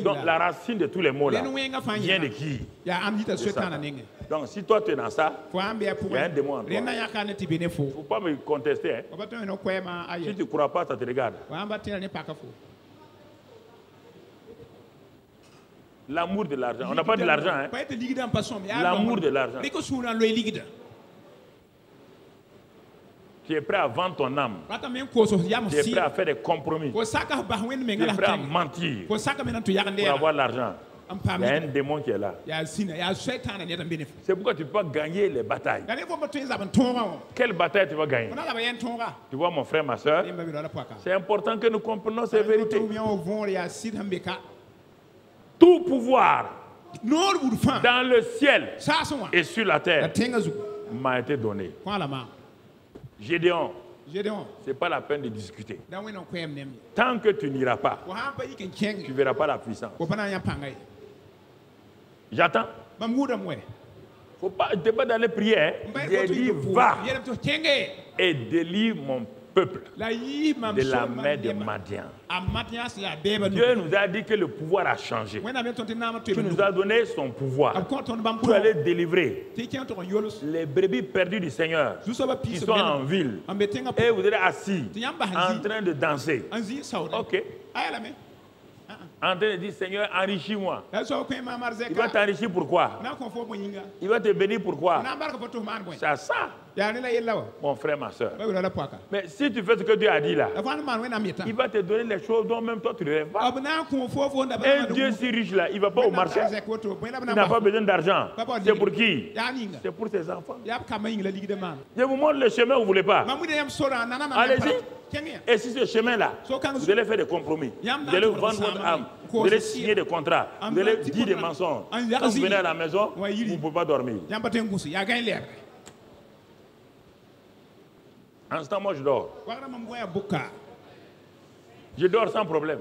Donc, la racine de tous les mots là vient de qui? Donc, si toi tu es dans ça, il y a un démon en toi. Il ne faut pas me contester. Hein. Si tu ne crois pas, ça te regarde. L'amour de l'argent. On n'a pas de l'argent. Hein. L'amour de l'argent. Tu es prêt à vendre ton âme. Tu es prêt à faire des compromis. Tu es prêt à mentir pour avoir l'argent. Il y a un démon qui est là. C'est pourquoi tu peux pas gagner les batailles. Quelle bataille tu vas gagner? Tu vois mon frère, ma soeur, c'est important que nous comprenions ces vérités. Tout pouvoir dans le ciel et sur la terre m'a été donné. Gédéon, ce n'est pas la peine de discuter. Tant que tu n'iras pas, tu ne verras pas la puissance. J'attends. Faut pas, tu n'es pas dans les prières. J'ai dit va et délivre mon peuple de la main de Madian. Dieu nous a dit que le pouvoir a changé. Tu nous as donné son pouvoir. Tu allais délivrer les brebis perdues du Seigneur qui sont en ville. Et vous êtes assis en train de danser. Ok. En train de dire, Seigneur, enrichis-moi. Il va t'enrichir pourquoi? Il va te bénir pourquoi? C'est ça. Mon frère, ma soeur. Mais si tu fais ce que Dieu a dit là, il va te donner les choses dont même toi tu ne rêves pas. Un Dieu si riche là, il ne va pas au marché. Il n'a pas besoin d'argent. C'est pour qui? C'est pour ses enfants. Je vous montre le chemin où vous ne voulez pas. Allez-y. Et si ce chemin-là, vous allez faire des compromis, vous allez vendre votre âme, vous allez signer des contrats, vous allez dire des mensonges. Quand vous venez à la maison, vous ne pouvez pas dormir. En ce temps, moi je dors. Je dors sans problème.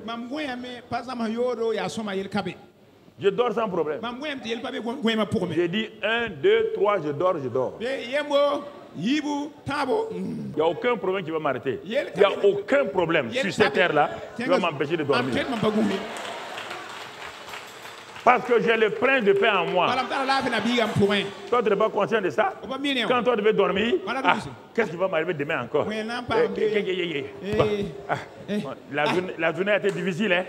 Je dors sans problème. J'ai dit 1, 2, 3, je dors, je dors. Il n'y a aucun problème qui va m'arrêter. Il n'y a aucun problème sur cette terre-là qui va m'empêcher de dormir. Parce que j'ai le prince de paix en moi. Toi, tu n'es pas conscient de ça? Quand toi, tu veux dormir, qu'est-ce qui va m'arriver demain encore? La journée a été difficile. Hein?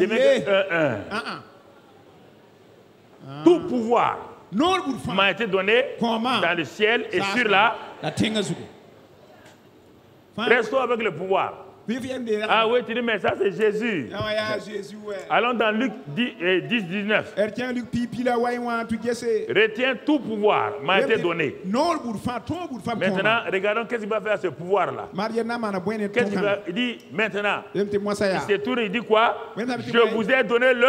Demain, tout pouvoir m'a été donné dans le ciel et sur la terre. Restons avec le pouvoir. Ah oui, tu dis, mais ça c'est Jésus. Allons dans Luc 10, 19. Retiens tout pouvoir m'a été donné. Maintenant, regardons qu'est-ce qu'il va faire à ce pouvoir-là. Qu'est-ce qu'il va dire maintenant? Il s'est tourné, il dit quoi? Je vous ai donné le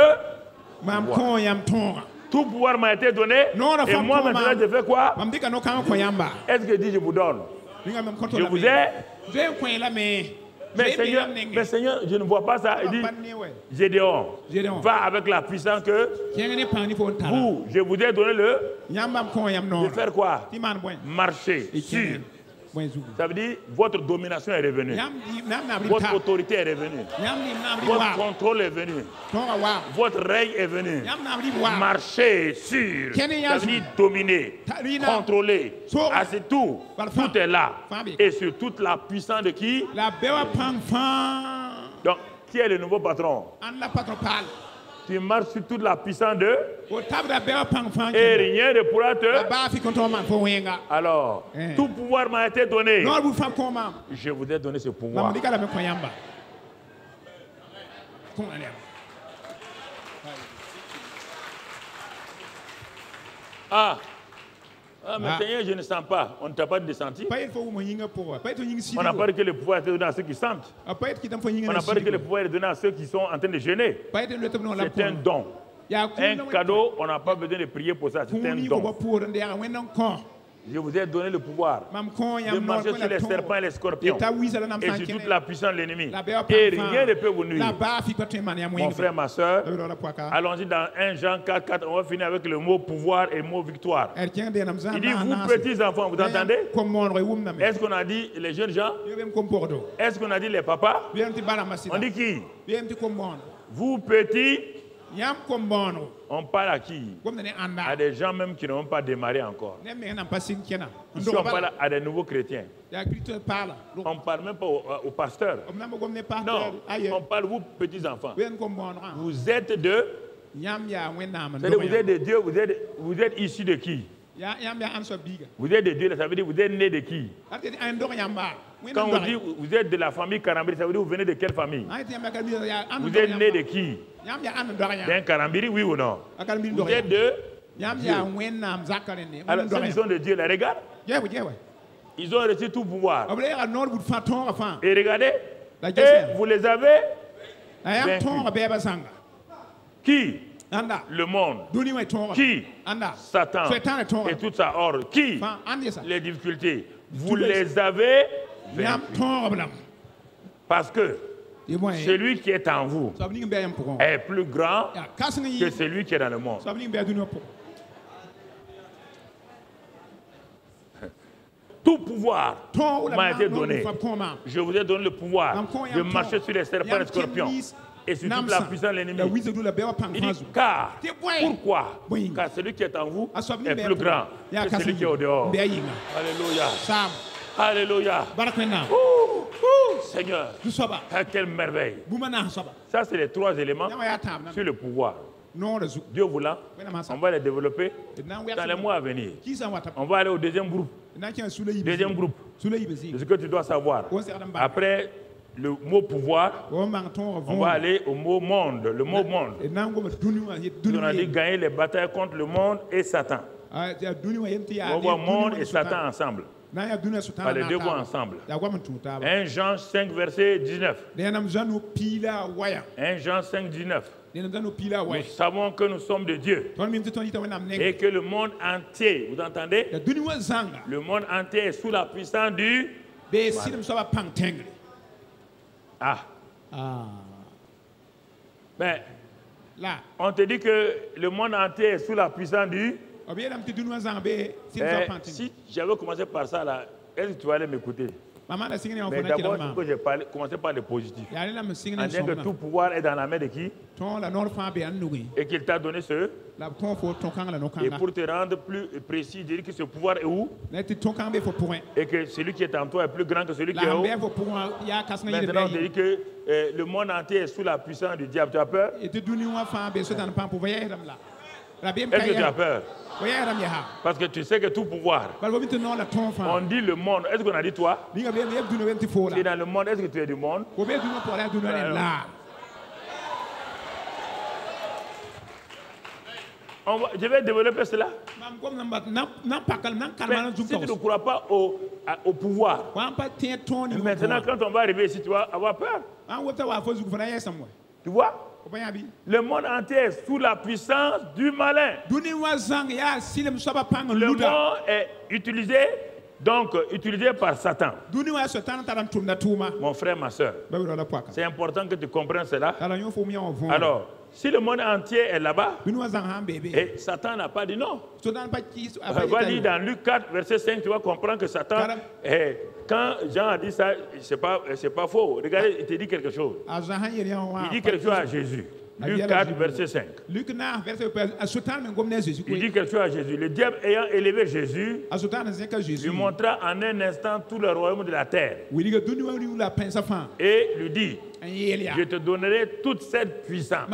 pouvoir. Tout pouvoir m'a été donné. Et moi maintenant je fais quoi? Est-ce que dit je vous donne? Je vous ai. Mais Seigneur, je ne vois pas ça. Il dit, Gédéon, va avec la puissance que vous, je vous ai donné de faire quoi? Marcher sur. Ça veut dire, votre domination est revenue. Votre autorité est revenue. Votre contrôle est venu. Votre règne est venu. Marcher sur. Ça veut dire dominer, contrôler. C'est tout. Tout est là. Et sur toute la puissance de qui? Donc, qui est le nouveau patron? Tu marches sur toute la puissance de... Et rien ne pourra te... Alors, tout pouvoir m'a été donné. Je vous ai donné ce pouvoir. Mais Seigneur, je ne sens pas. On ne t'a pas descendu. On n'a pas dit que le pouvoir est donné à ceux qui sentent. On n'a pas dit que le pouvoir est donné à ceux qui sont en train de jeûner. C'est un don. Un cadeau, on n'a pas besoin de prier pour ça. C'est un don. Je vous ai donné le pouvoir de marcher sur les serpents et les scorpions et sur toute la puissance de l'ennemi. Et rien ne peut vous nuire. Mon frère, ma soeur, allons-y dans 1 Jean 4, 4. On va finir avec le mot pouvoir et le mot victoire. Il dit, vous petits enfants, vous entendez? Est-ce qu'on a dit les jeunes gens? Est-ce qu'on a dit les papas? On dit qui? Vous petits. On parle à qui? À des gens même qui n'ont pas démarré encore. Ici, on parle à des nouveaux chrétiens. On ne parle même pas aux pasteurs. Non, on parle vous petits enfants. Vous êtes de... Vous êtes de Dieu, vous êtes issus de qui? Vous êtes de Dieu, ça veut dire vous êtes né de qui? Quand on dit vous êtes de la famille Karambiri, ça veut dire vous venez de quelle famille? Vous êtes né de qui? D'un Karambiri, oui ou non? Vous êtes de Dieu. Alors, ceux qui sont de Dieu, les regardent. Ils ont reçu tout pouvoir. Et regardez, et vous les avez vaincus. Qui? Le monde. Qui? Satan et toute sa horde. Qui? Les difficultés. Vous les avez vaincus. Parce que celui qui est en vous est plus grand que celui qui est dans le monde. Tout pouvoir m'a été donné. Je vous ai donné le pouvoir de marcher sur les serpents et les scorpions et sur toute la puissance de l'ennemi. Il dit, car, pourquoi? Car celui qui est en vous est plus grand que celui qui est au dehors. Alléluia. Alléluia. Seigneur, quelle merveille. Ça, c'est les 3 éléments sur le pouvoir. Dieu voulant, on va les développer dans les mois à venir. On va aller au deuxième groupe. Deuxième groupe, c'est ce que tu dois savoir. Après le mot pouvoir, on va aller au mot monde. Le mot monde. On a dit gagner les batailles contre le monde et Satan. On voit monde et Satan ensemble. Pas les deux voix ensemble. 1 Jean 5, verset 19. 1 Jean 5, 19. Nous savons que nous sommes de Dieu et que le monde entier, vous entendez? Le monde entier est sous la puissance du mal. Mais on te dit que le monde entier est sous la puissance du... Si j'avais commencé par ça, là, est-ce que tu vas aller m'écouter? Mais d'abord, il faut que j'ai commencé par le positif. En disant que tout pouvoir est dans la main de qui? Et qu'il t'a donné ce. Et pour te rendre plus précis, dire que ce pouvoir est où? Et que celui qui est en toi est plus grand que celui qui est où? Maintenant, on te dit que le monde entier est sous la puissance du diable. Tu as peur? Est-ce que tu as peur? Parce que tu sais que tout pouvoir, on dit le monde. Est-ce qu'on a dit toi? Tu es dans le monde, est-ce que tu es du monde? Je vais développer cela. Mais si tu ne crois pas au pouvoir, maintenant quand on va arriver ici, tu vas avoir peur. Tu vois? Le monde entier est sous la puissance du malin. Le monde est utilisé par Satan. Mon frère, ma soeur, c'est important que tu comprennes cela. Alors, si le monde entier est là-bas, et Satan n'a pas dit non. Va lire dans Luc 4, verset 5, tu vas comprendre que Satan, quand Jean a dit ça, c'est pas faux. Regardez, il te dit quelque chose. Il dit quelque chose à Jésus. Luc 4, verset 5. Il dit quelque chose à Jésus. Le diable ayant élevé Jésus, lui montra en un instant tout le royaume de la terre. Et lui dit, je te donnerai toute cette puissance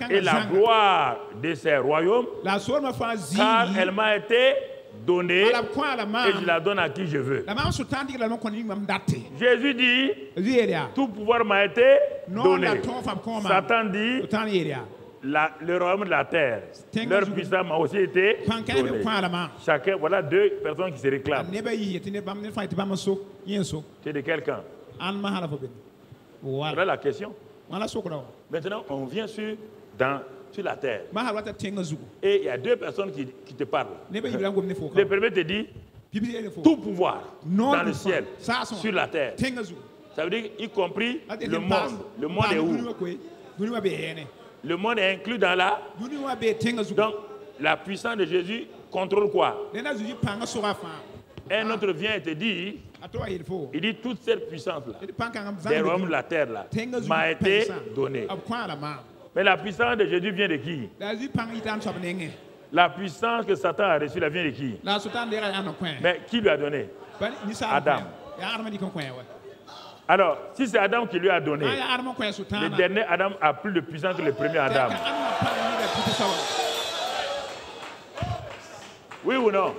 et la gloire de ces royaumes, car elle m'a été donnée et je la donne à qui je veux. Jésus dit, tout pouvoir m'a été donné. Satan dit, le royaume de la terre, leur puissance m'a aussi été donnée. Chacun, voilà 2 personnes qui se réclament. Tu es de quelqu'un. Voilà la question. Maintenant, on vient sur la terre. Et il y a deux personnes qui te parlent. Le premier te dit tout pouvoir dans le ciel, sur la terre. Ça veut dire y compris le monde. Le monde est où? Le monde est inclus dans la... Donc, la puissance de Jésus contrôle quoi? Un autre vient et te dit, il dit toute cette puissance-là, des royaumes de la terre-là, m'a été donnée. Mais la puissance de Jésus vient de qui? La puissance que Satan a reçue, elle vient de qui? Mais qui lui a donné? Adam. Alors, si c'est Adam qui lui a donné, le dernier Adam a plus de puissance que le premier Adam. Oui ou non?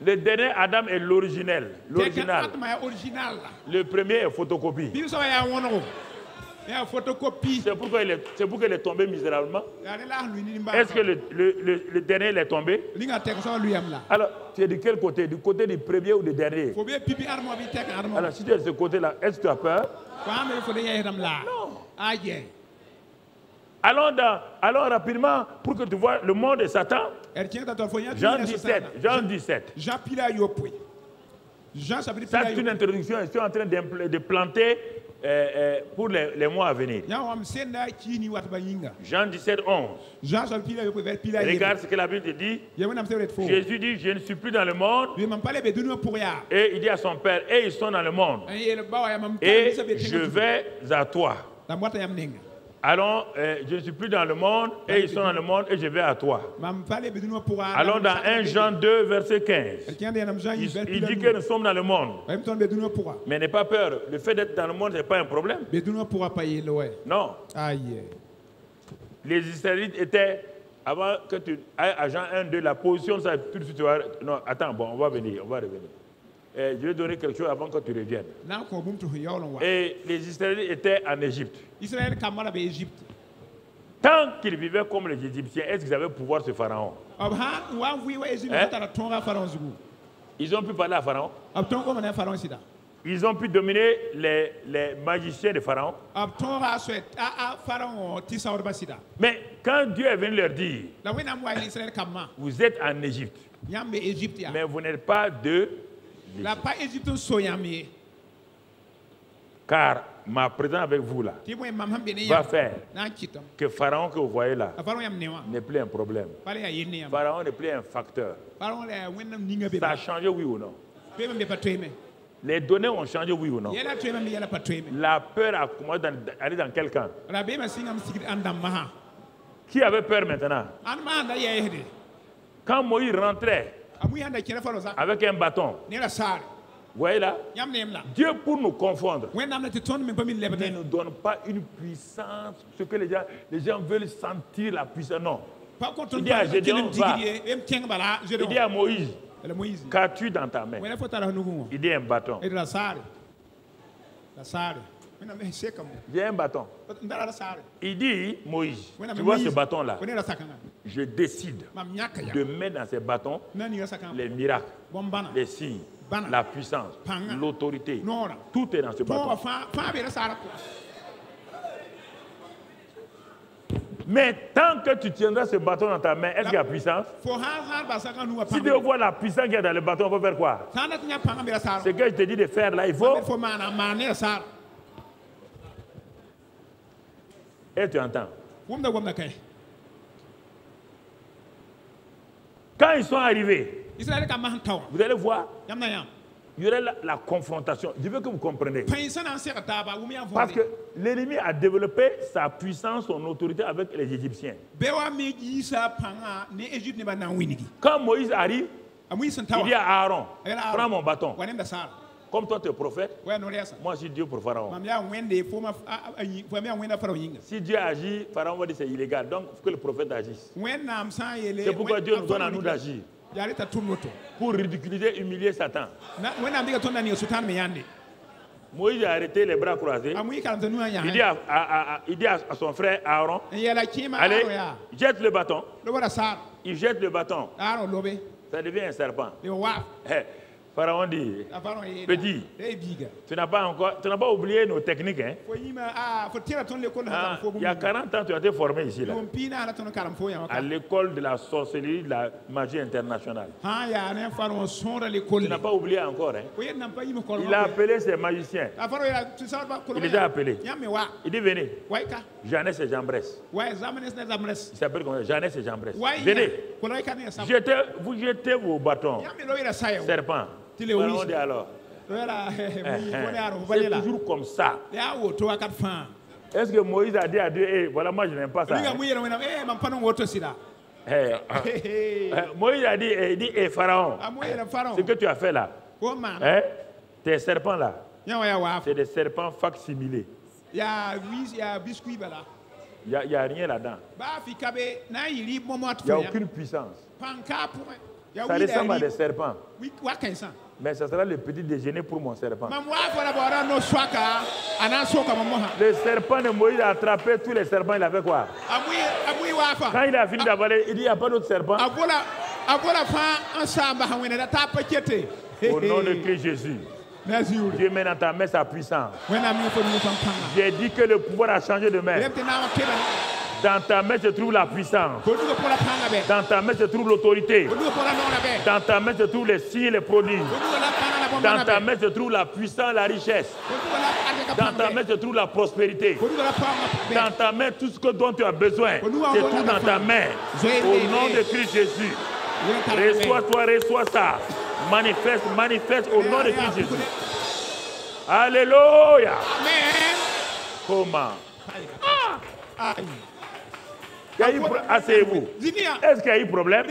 Le dernier Adam est l'originel. L'original. Le premier est photocopie. C'est pourquoi il est tombé misérablement. Est-ce que le dernier est tombé? Alors, tu es de quel côté? Du côté du premier ou du dernier? Alors, si tu es de ce côté-là, est-ce que tu as peur? Non. Allons rapidement pour que tu vois le monde de Satan. Jean 17. Ça, c'est une introduction. Je suis en train de planter pour les mois à venir. Jean 17, 11. Regarde ce que la Bible dit. Jésus dit, je ne suis plus dans le monde. Et il dit à son Père, et ils sont dans le monde. Et je vais à toi. Allons, je ne suis plus dans le monde, et ils sont dans le monde, et je vais à toi. Allons dans 1 Jean 2, verset 15. Il dit que nous sommes dans le monde. Mais n'aie pas peur, le fait d'être dans le monde, ce n'est pas un problème. Non. Les Israélites étaient, avant que tu ailles à Jean 1, 2, la position, ça, tout de suite, tu vas... Non, attends, bon, on va revenir. Je vais donner quelque chose avant que tu reviennes. Et les Israélites étaient en Égypte. Tant qu'ils vivaient comme les Égyptiens, est-ce qu'ils avaient pouvoir sur Pharaon? Ils ont pu parler à Pharaon. Ils ont pu dominer les magiciens de Pharaon. Mais quand Dieu est venu leur dire, vous êtes en Égypte, mais vous n'êtes pas de... Car ma présence avec vous là va faire que Pharaon que vous voyez là n'est plus un problème. Pharaon n'est plus un facteur. Ça a changé, oui ou non? Les données ont changé, oui ou non? La peur a commencé à aller dans quel camp? Qui avait peur maintenant? Quand Moïse rentrait avec un bâton, vous voyez là, Dieu pour nous confondre ne nous donne pas une puissance, ce que les gens veulent sentir la puissance, non. Il dit à Gédéon, va. Il dit à Moïse, qu'as-tu dans ta main? Il dit un bâton. J'ai un bâton. Il dit, Moïse, tu vois ce bâton-là, je décide de mettre dans ces bâtons les miracles, les signes, la puissance, l'autorité. Tout est dans ce bâton. Mais tant que tu tiendras ce bâton dans ta main, est-ce qu'il y a puissance? Si Dieu voit la puissance qu'il y a dans le bâton, on peut faire quoi? Ce que je te dis de faire là, il faut... Et tu entends? Quand ils sont arrivés, vous allez voir, il y aurait la confrontation. Je veux que vous compreniez. Parce que l'ennemi a développé sa puissance, son autorité avec les Égyptiens. Quand Moïse arrive, il dit à Aaron, prends mon bâton. Comme toi tu es prophète, moi je suis Dieu pour Pharaon. Si Dieu agit, Pharaon va dire c'est illégal. Donc il faut que le prophète agisse. C'est pourquoi Dieu nous donne à nous d'agir. Pour ridiculiser, humilier Satan. Moïse a arrêté les bras croisés. Il dit à son frère Aaron, allez, jette le bâton. Il jette le bâton. Ça devient un serpent. Pharaon dit, petit, tu n'as pas oublié nos techniques, hein? Il y a 40 ans, tu as été formé ici, là, à l'école de la sorcellerie, de la magie internationale. Tu n'as pas oublié encore, hein? Il a appelé ses magiciens. Il les a appelés. Il dit, venez. Jeannès et Jambres. Il s'appelle comme ça, Jeannès et Jambres. Venez. Vous jetez vos bâtons. Serpent. Pharaon dit alors. C'est toujours comme ça. Est-ce que Moïse a dit à Dieu, hey, voilà, moi je n'aime pas ça. Moïse a dit, hey, Pharaon, ce que tu as fait là, tes serpents là, c'est des serpents facsimilés. Il n'y a rien là-dedans. Il n'y a aucune puissance. Ça ressemble à des serpents. Mais ça sera le petit déjeuner pour mon serpent. Le serpent de Moïse a attrapé tous les serpents. Il avait quoi? Quand il a fini d'avaler, il dit, il n'y a pas d'autre serpent. Au nom de Christ Jésus. Dieu met dans ta main sa puissance. J'ai dit que le pouvoir a changé de main. Dans ta main se trouve la puissance. Dans ta main se trouve l'autorité. Dans ta main se trouvent les signes et les prodiges. Dans ta main se trouve la puissance, la richesse. Dans ta main se trouve la prospérité. Dans ta main, tout ce dont tu as besoin, c'est tout dans ta main. Au nom de Christ Jésus. Reçois-toi, reçois ça. Manifeste, manifeste au nom de Christ Jésus. Alléluia. Comment? Asseyez-vous. Est-ce qu'il y a eu problème?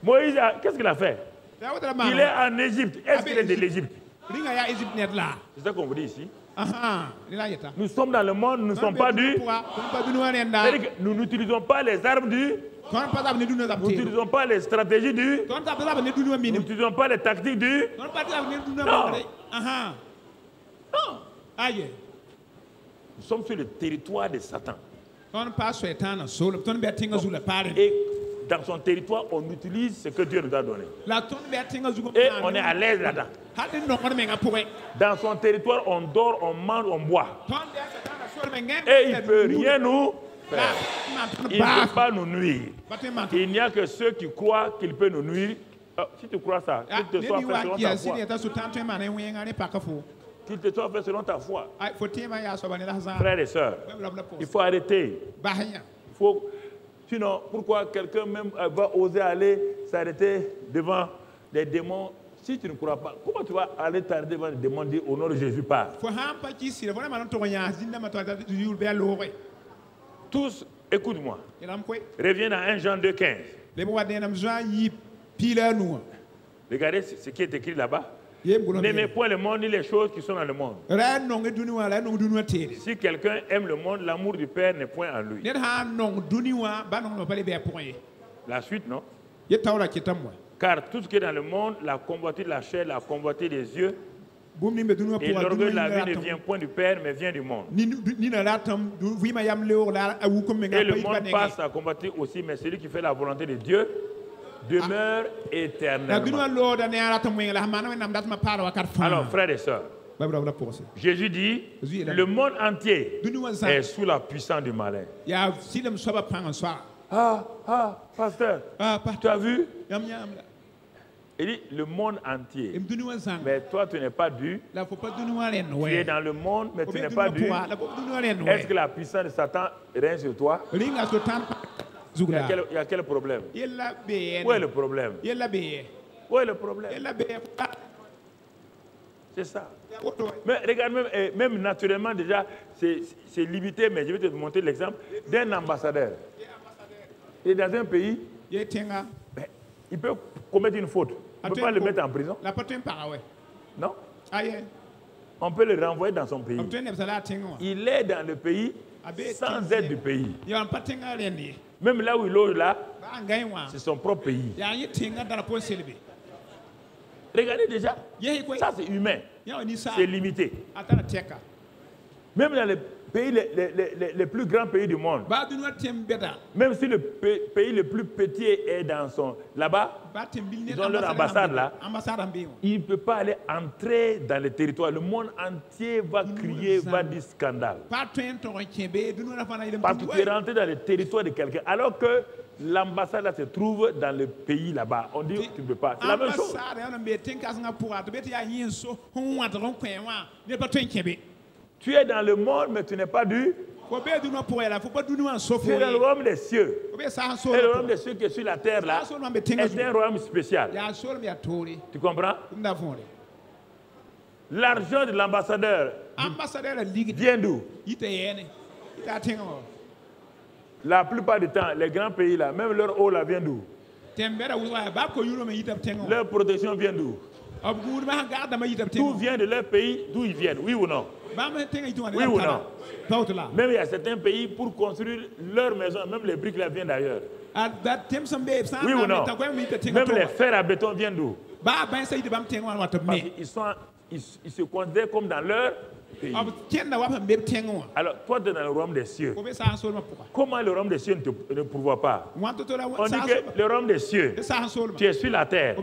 Moïse, qu'est-ce qu'il a fait? Il est en Égypte. Est-ce qu'il est de l'Égypte? C'est ça qu'on vous dit ici. Nous sommes dans le monde, nous ne sommes pas du... Nous n'utilisons pas les armes du... Nous n'utilisons pas les stratégies du... Nous n'utilisons pas les tactiques du... Non. Nous sommes sur le territoire de Satan. Et dans son territoire, on utilise ce que Dieu nous a donné. Et on est à l'aise là-dedans. Dans son territoire, on dort, on mange, on boit. Et il ne peut rien nous faire. Il ne peut pas nous nuire. Il n'y a que ceux qui croient qu'il peut nous nuire. Si tu crois ça, qu'il te soit fait selon ta foi. Qu'il te soit fait selon ta foi. Frères et sœurs, il faut arrêter. Il faut... Sinon, pourquoi quelqu'un même va oser aller s'arrêter devant des démons? Si tu ne crois pas, comment tu vas aller t'arrêter devant des démons, dire au nom de Jésus parle? Tous, écoute-moi. Reviens dans 1 Jean 2,15. Regardez ce qui est écrit là-bas. N'aimez point le monde ni les choses qui sont dans le monde. Si quelqu'un aime le monde, l'amour du Père n'est point en lui. La suite, non? Car tout ce qui est dans le monde, la convoitise de la chair, la convoitise des yeux, et l'orgueil de la vie ne vient point du Père, mais vient du monde. Et le monde passe à combattre aussi, mais celui qui fait la volonté de Dieu demeure éternellement. Alors, frères et sœurs, Jésus dit, le monde entier est sous la puissance du malin. Pasteur, tu as vu? Il dit, le monde entier. Mais toi, tu n'es pas du. Tu es dans le monde, mais tu n'es pas du. Est-ce que la puissance de Satan règne sur toi? Il y a quel problème? Où est le problème? Où est le problème? C'est ça. Mais regarde, même naturellement, déjà, c'est limité, mais je vais te montrer l'exemple d'un ambassadeur. Il est dans un pays, il peut commettre une faute. On ne peut pas le mettre en prison. Non? On peut le renvoyer dans son pays. Il est dans le pays sans aide du pays. Même là où il est là, c'est son propre pays. Regardez déjà, ça c'est humain, c'est limité. Même dans les pays, les plus grands pays du monde, même si le pays le plus petit est dans son... Là-bas, ils ont leur ambassade là, il ne peut pas aller entrer dans le territoire. Le monde entier va crier, va dire scandale. Parce que tu es rentré dans le territoire de quelqu'un, alors que l'ambassade là se trouve dans le pays là-bas. On dit que tu ne peux pas. C'est la même chose. Tu es dans le monde, mais tu n'es pas du... Tu es dans le royaume des cieux. Et le royaume des cieux qui est sur la terre là est un royaume spécial. Tu comprends? L'argent de l'ambassadeur vient d'où? La plupart du temps, les grands pays là, même leur eau là vient d'où? Leur protection vient d'où? Tout vient de leur pays, d'où ils viennent, oui ou non? Oui ou non? Même il y a certains pays, pour construire leur maison, même les briques là viennent d'ailleurs. Oui ou non? Même les fers à béton viennent d'où? Parce qu'ils se considèrent comme dans leur pays. Alors, toi, tu es dans le royaume des cieux. Comment le royaume des cieux ne pourvoit pas? On dit que le royaume des cieux, tu es sur la terre.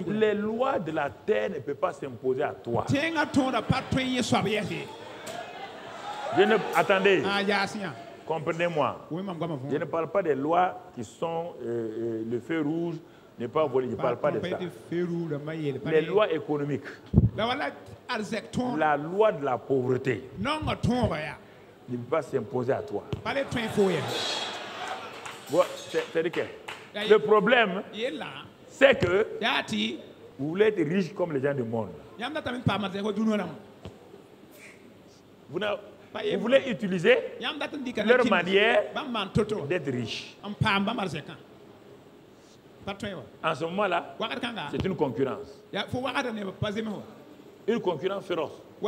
Les lois de la terre ne peuvent pas s'imposer à toi. Attendez, comprenez-moi. Je ne parle pas des lois qui sont le feu rouge, ne pas voler, je ne parle pas de ça. Les lois économiques. La loi de la pauvreté ne peut pas s'imposer à toi. Bon, c'est-à-dire que le problème, c'est que vous voulez être riche comme les gens du monde. Vous voulez utiliser leur manière d'être riche. En ce moment-là, c'est une concurrence. Une concurrence féroce. Et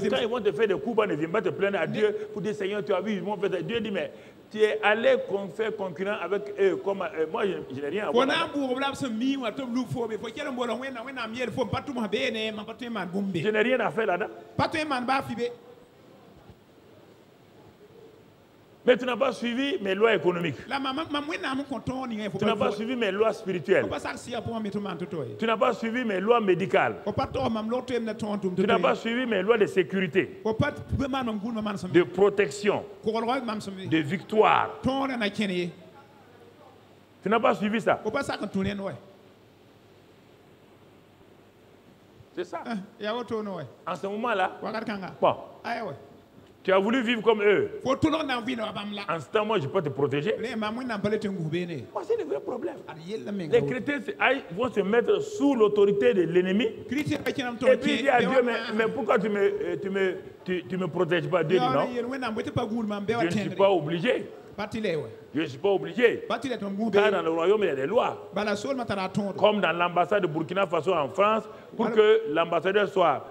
quand ils vont te faire des coups, ne viens pas te plaindre à Dieu pour dire Seigneur, tu as vu, ils m'ont fait. Dieu dit, mais tu es allé faire concurrence avec eux. Comme, moi, je n'ai rien à voir. Je n'ai rien à faire là-dedans. Mais tu n'as pas suivi mes lois économiques. Tu n'as pas suivi mes lois spirituelles. Tu n'as pas suivi mes lois médicales. Tu n'as pas suivi mes lois de sécurité, de protection, de victoire. Tu n'as pas suivi ça. C'est ça. En ce moment-là, bon. Tu as voulu vivre comme eux. En ce temps, moi, je peux te protéger. C'est le vrai problème. Les chrétiens vont se mettre sous l'autorité de l'ennemi. Et puis il dit à Dieu, mais pourquoi tu me protèges pas? Dieu dit non. Je ne suis pas obligé. Je ne suis pas obligé. Car dans le royaume, il y a des lois. Comme dans l'ambassade de Burkina Faso en France, pour que l'ambassadeur soit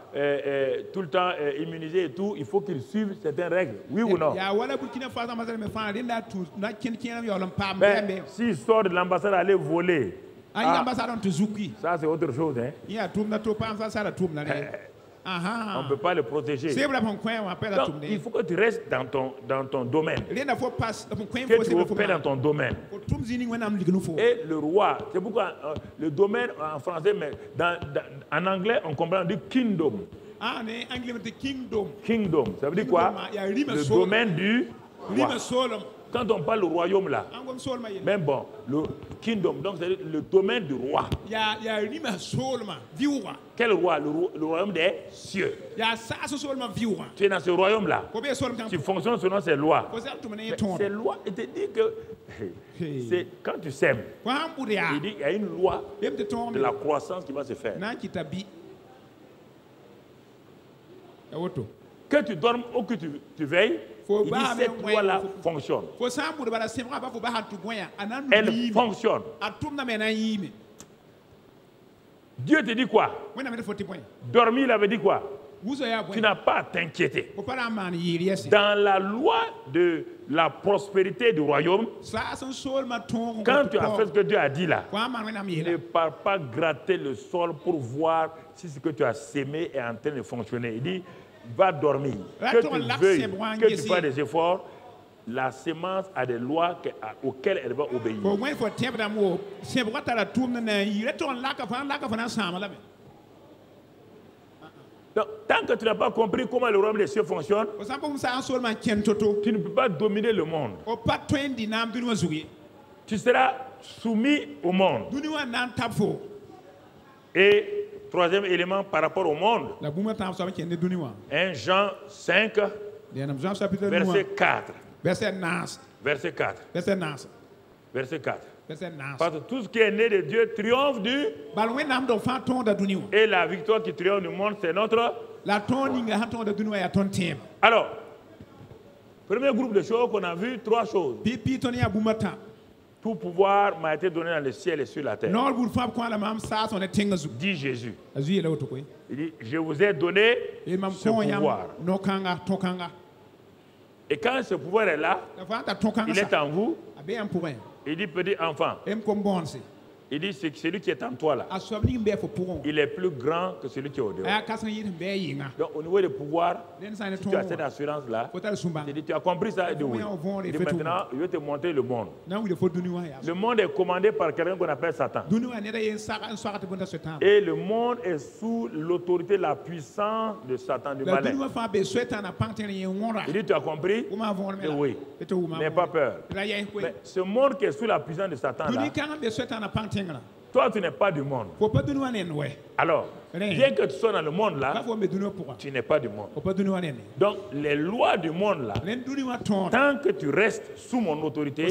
tout le temps immunisé et tout, il faut qu'il suive certaines règles. Oui ou non? Mais s'il sort de l'ambassade aller voler, ça c'est autre chose. On ne peut pas le protéger. Donc, il faut que tu restes dans ton domaine. Que tu opères dans ton domaine. Et le roi, c'est pourquoi le domaine en français, mais en anglais, on comprend, on dit kingdom. Kingdom, ça veut dire quoi? Le domaine du roi. Quand on parle du royaume là, même bon, le kingdom, donc c'est le domaine du roi. Quel roi? Le royaume des cieux. Tu es dans ce royaume là. Tu fonctionnes selon ces lois. Ces lois, il te dit que c'est quand tu sèmes, il dit qu'il y a une loi de la croissance qui va se faire. Que tu dormes ou que tu veilles, il dit cette loi-là fonctionne. Elle fonctionne. Dieu te dit quoi? Dormir, il avait dit quoi? Tu n'as pas à t'inquiéter. Dans la loi de la prospérité du royaume, quand tu as fait ce que Dieu a dit là, ne pars pas gratter le sol pour voir si ce que tu as sémé est en train de fonctionner. Il dit, va dormir, que tu veuilles, que tu fasses des efforts, la sémence a des lois auxquelles elle va obéir. Donc, tant que tu n'as pas compris comment le royaume des cieux fonctionne, tu ne peux pas dominer le monde. Tu seras soumis au monde. Et troisième élément par rapport au monde, 1 Jean 5, verset 4. Verset 4. Verset 4. Parce que tout ce qui est né de Dieu triomphe du... Et la victoire qui triomphe du monde, c'est notre... Alors, premier groupe de choses qu'on a vu, 3 choses. Tout pouvoir m'a été donné dans le ciel et sur la terre. Dit Jésus. Il dit, je vous ai donné ce pouvoir. Et quand ce pouvoir est là, il est en vous. Il dit, petit enfant, il dit, c'est celui qui est en toi là. Il est plus grand que celui qui est au dehors. Donc au niveau du pouvoir, si tu as cette assurance là, tu as compris ça? Oui. Il dit, maintenant, je vais te montrer le monde. Le monde est commandé par quelqu'un qu'on appelle Satan. Et le monde est sous l'autorité, la puissance de Satan, du malin. Il dit, tu as compris? Oui. N'aie pas peur. Mais ce monde qui est sous la puissance de Satan là, toi, tu n'es pas du monde. Alors, bien que tu sois dans le monde là, tu n'es pas du monde. Donc, les lois du monde là, tant que tu restes sous mon autorité,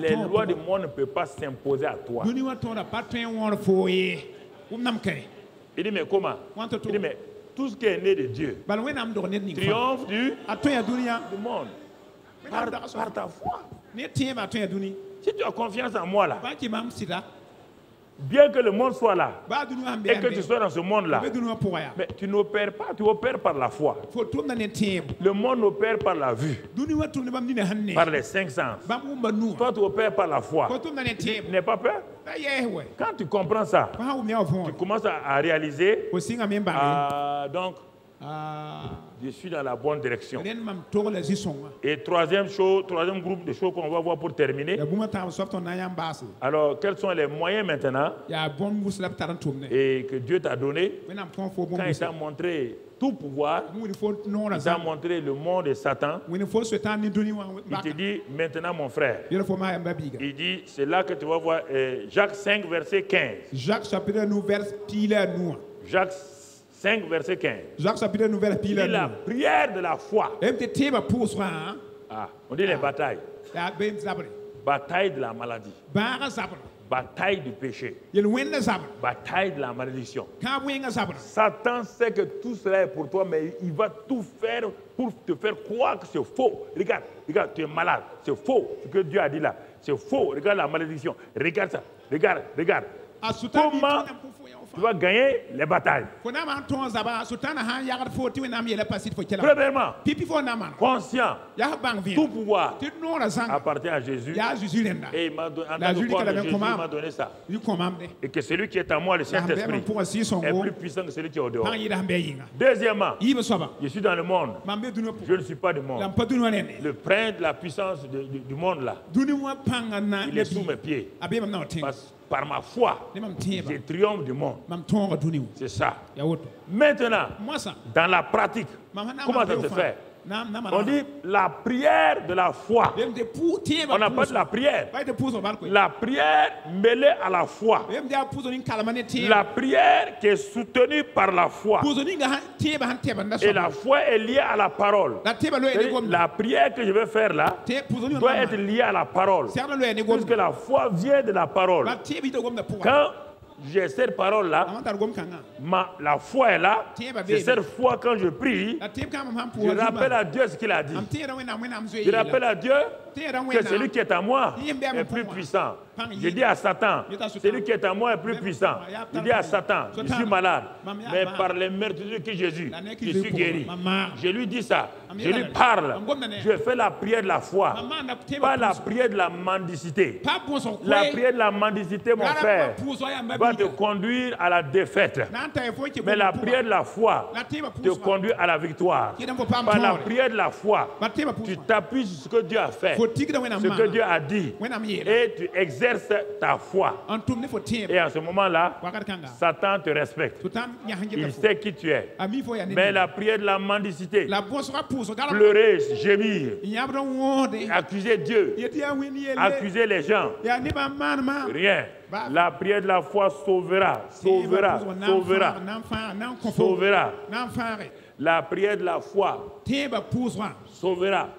les lois du monde ne peuvent pas s'imposer à toi. Il dit, mais comment? Il dit, mais tout ce qui est né de Dieu triomphe du monde par ta foi. Si tu as confiance en moi là, bien que le monde soit là et que tu sois dans ce monde là, mais tu n'opères pas, tu opères par la foi. Le monde opère par la vue, par les 5 sens. Toi tu opères par la foi. Tu n'es pas peur? Quand tu comprends ça, tu commences à réaliser, donc je suis dans la bonne direction. Et troisième groupe de choses qu'on va voir pour terminer. Alors, quels sont les moyens maintenant et que Dieu t'a donné quand il t'a montré tout pouvoir, il t'a montré le monde de Satan. Il te dit, maintenant mon frère, il dit, c'est là que tu vas voir Jacques 5, verset 15. Jacques 5, verset 15. Il dit la prière de la foi. On dit les batailles. Bataille de la maladie. Bataille du péché. Bataille de la malédiction. Satan sait que tout cela est pour toi, mais il va tout faire pour te faire croire que c'est faux. Regarde, tu es malade. C'est faux ce que Dieu a dit là. C'est faux. Regarde la malédiction. Regarde ça. Regarde. Comment tu vas gagner les batailles? Premièrement, conscient, tout pouvoir appartient à Jésus. Et il m'a donné ça. Et que celui qui est en moi, le Saint-Esprit, est plus puissant que celui qui est au dehors. Deuxièmement, je suis dans le monde. Je ne suis pas du monde. Le prince de la puissance du monde là, il est sous mes pieds. Par ma foi, je triomphe du monde. C'est ça. Maintenant, dans la pratique, comment ça se fait? On dit la prière de la foi. On n'a pas de la prière. La prière mêlée à la foi. La prière qui est soutenue par la foi. Et la foi est liée à la parole. La prière que je vais faire là doit être liée à la parole. Puisque la foi vient de la parole. Quand j'ai cette parole-là, la foi est là. C'est cette foi, quand je prie, je rappelle à Dieu ce qu'il a dit. Je rappelle à Dieu que celui qui est en moi est plus puissant. Je dis à Satan, celui qui est en moi est plus puissant. Je dis à Satan, je suis malade, mais par les meurtrissures de Jésus, je suis guéri. Je lui dis ça. Je lui parle. Je fais la prière de la foi. Pas la prière de la mendicité. La prière de la mendicité, mon frère, va te conduire à la défaite. Mais la prière de la foi te conduit à la victoire. Par la prière de la foi, tu t'appuies sur ce que Dieu a fait, ce que Dieu a dit, et tu exerces ta foi. Et en ce moment-là, Satan te respecte. Il sait qui tu es. Mais la prière de la mendicité, pleurer, gémir, accuser Dieu, accuser les gens, rien. La prière de la foi sauvera, sauvera, sauvera, sauvera. La prière de la foi sauvera,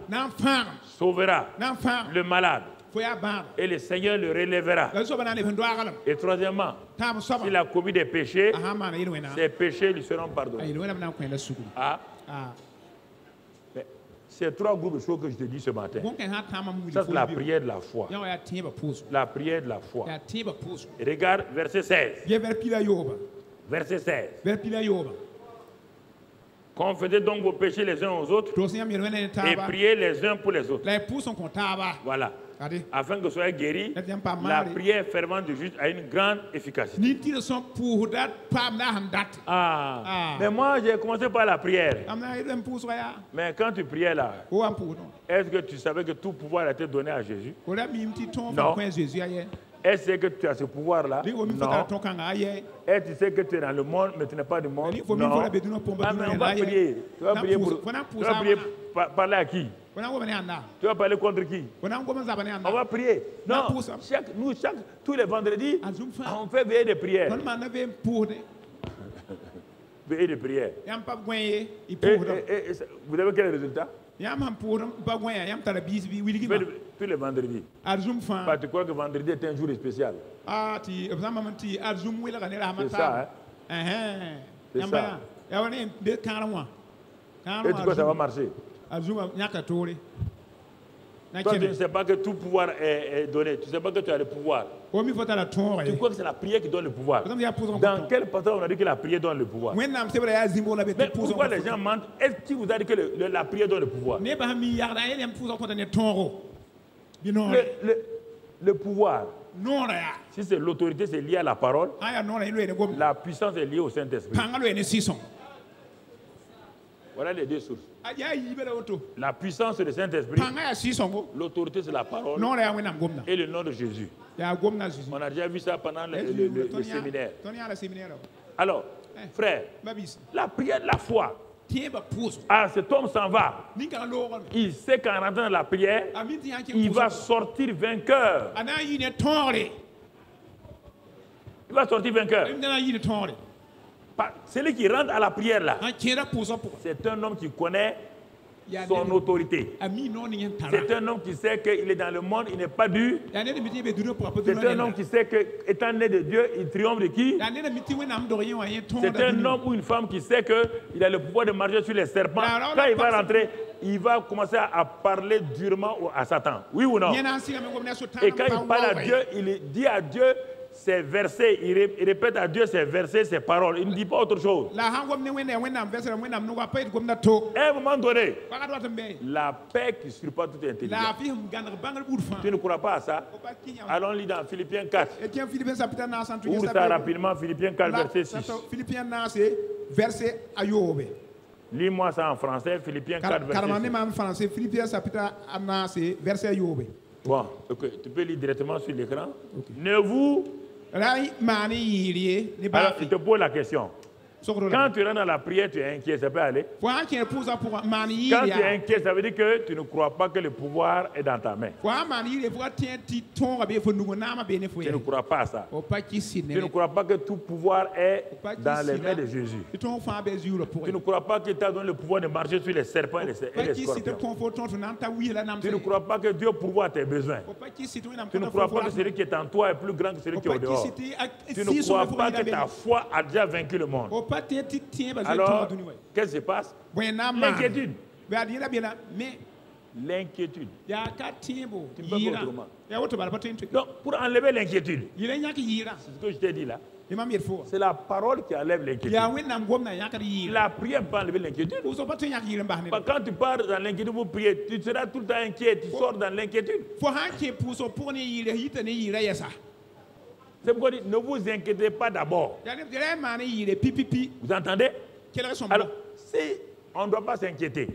sauvera le malade. Et le Seigneur le relèvera. Et troisièmement, s'il a commis des péchés, ses péchés lui seront pardonnés. C'est trois groupes de choses que je te dis ce matin. Ça, c'est la prière de la foi. La prière de la foi. Et regarde verset 16. Verset 16. Confessez donc vos péchés les uns aux autres et priez les uns pour les autres. Voilà. Afin que vous soyez guéris, la prière fervente du juste a une grande efficacité. Mais moi, j'ai commencé par la prière. Mais quand tu priais là, est-ce que tu savais que tout pouvoir a été donné à Jésus? Non. Est-ce que tu as ce pouvoir-là? Non. Est-ce que tu sais que tu es dans le monde, mais tu n'es pas du monde? Non. Ah, mais on va prier. Tu vas prier parler à qui? Tu vas parler contre qui? On va prier. Non, tous les vendredis, on fait veiller de prière. Veiller de prière. Et vous avez quel résultat? Tous les vendredis. Tu crois que vendredi est un jour spécial? C'est ça, hein? C'est ça. Et tu crois que ça va marcher? Toi, tu ne sais pas que tout pouvoir est donné. Tu ne sais pas que tu as le pouvoir. Tu crois que c'est la prière qui donne le pouvoir. Dans quel passage on a dit que la prière donne le pouvoir? Mais pourquoi les gens mentent? Est-ce qu'il vous a dit que la prière donne le pouvoir? Le pouvoir, si c'est l'autorité, c'est lié à la parole. La puissance est liée au Saint-Esprit. Voilà les deux sources. La puissance c'est le Saint-Esprit. L'autorité c'est la parole. Et le nom de Jésus. On a déjà vu ça pendant le séminaire. Alors, frère, la prière de la foi. Cet homme s'en va. Il sait qu'en rentrant dans la prière, il va sortir vainqueur. Il va sortir vainqueur. Celui qui rentre à la prière là, c'est un homme qui connaît son autorité. C'est un homme qui sait qu'il est dans le monde, il n'est pas dû. C'est un homme qui sait qu'étant né de Dieu, il triomphe de qui? C'est un homme ou une femme qui sait qu'il a le pouvoir de marcher sur les serpents. Quand il va rentrer, il va commencer à parler durement à Satan. Oui ou non? Et quand il parle à Dieu, il dit à Dieu ses versets, il répète à Dieu ses versets, ses paroles. Il ne dit pas autre chose. À un moment donné, la paix qui surpasse toute intelligence. Tu ne crois pas à ça? Allons lire dans Philippiens 4. Ouvre ça rapidement, Philippiens 4, verset 6. Lis-moi ça en français, Philippiens 4, verset 6. Bon, okay. Tu peux lire directement sur l'écran. Okay. Ne vous... Alors, il te pose la question. Quand tu rentres dans la prière, tu es inquiet, ça peut aller. Quand tu es inquiet, ça veut dire que tu ne crois pas que le pouvoir est dans ta main. Tu ne crois pas à ça. Tu ne crois pas que tout pouvoir est dans les mains de Jésus. Tu ne crois pas qu'il t'a donné le pouvoir de marcher sur les serpents et les scorpions. Tu ne crois pas que Dieu pourvoit tes besoins. Tu ne crois pas que celui qui est en toi est plus grand que celui qui est au dehors. Tu ne crois pas que ta foi a déjà vaincu le monde. Alors, qu'est-ce qui se passe? L'inquiétude. L'inquiétude. Tu ne peux pas autrement. Donc, pour enlever l'inquiétude, c'est ce que je t'ai dit là. C'est la parole qui enlève l'inquiétude. La prière peut enlever l'inquiétude. Quand tu pars dans l'inquiétude pour prier, tu seras tout le temps inquiet, tu sors dans l'inquiétude. C'est pourquoi ne vous inquiétez pas d'abord. Vous entendez? Alors, si on ne doit pas s'inquiéter.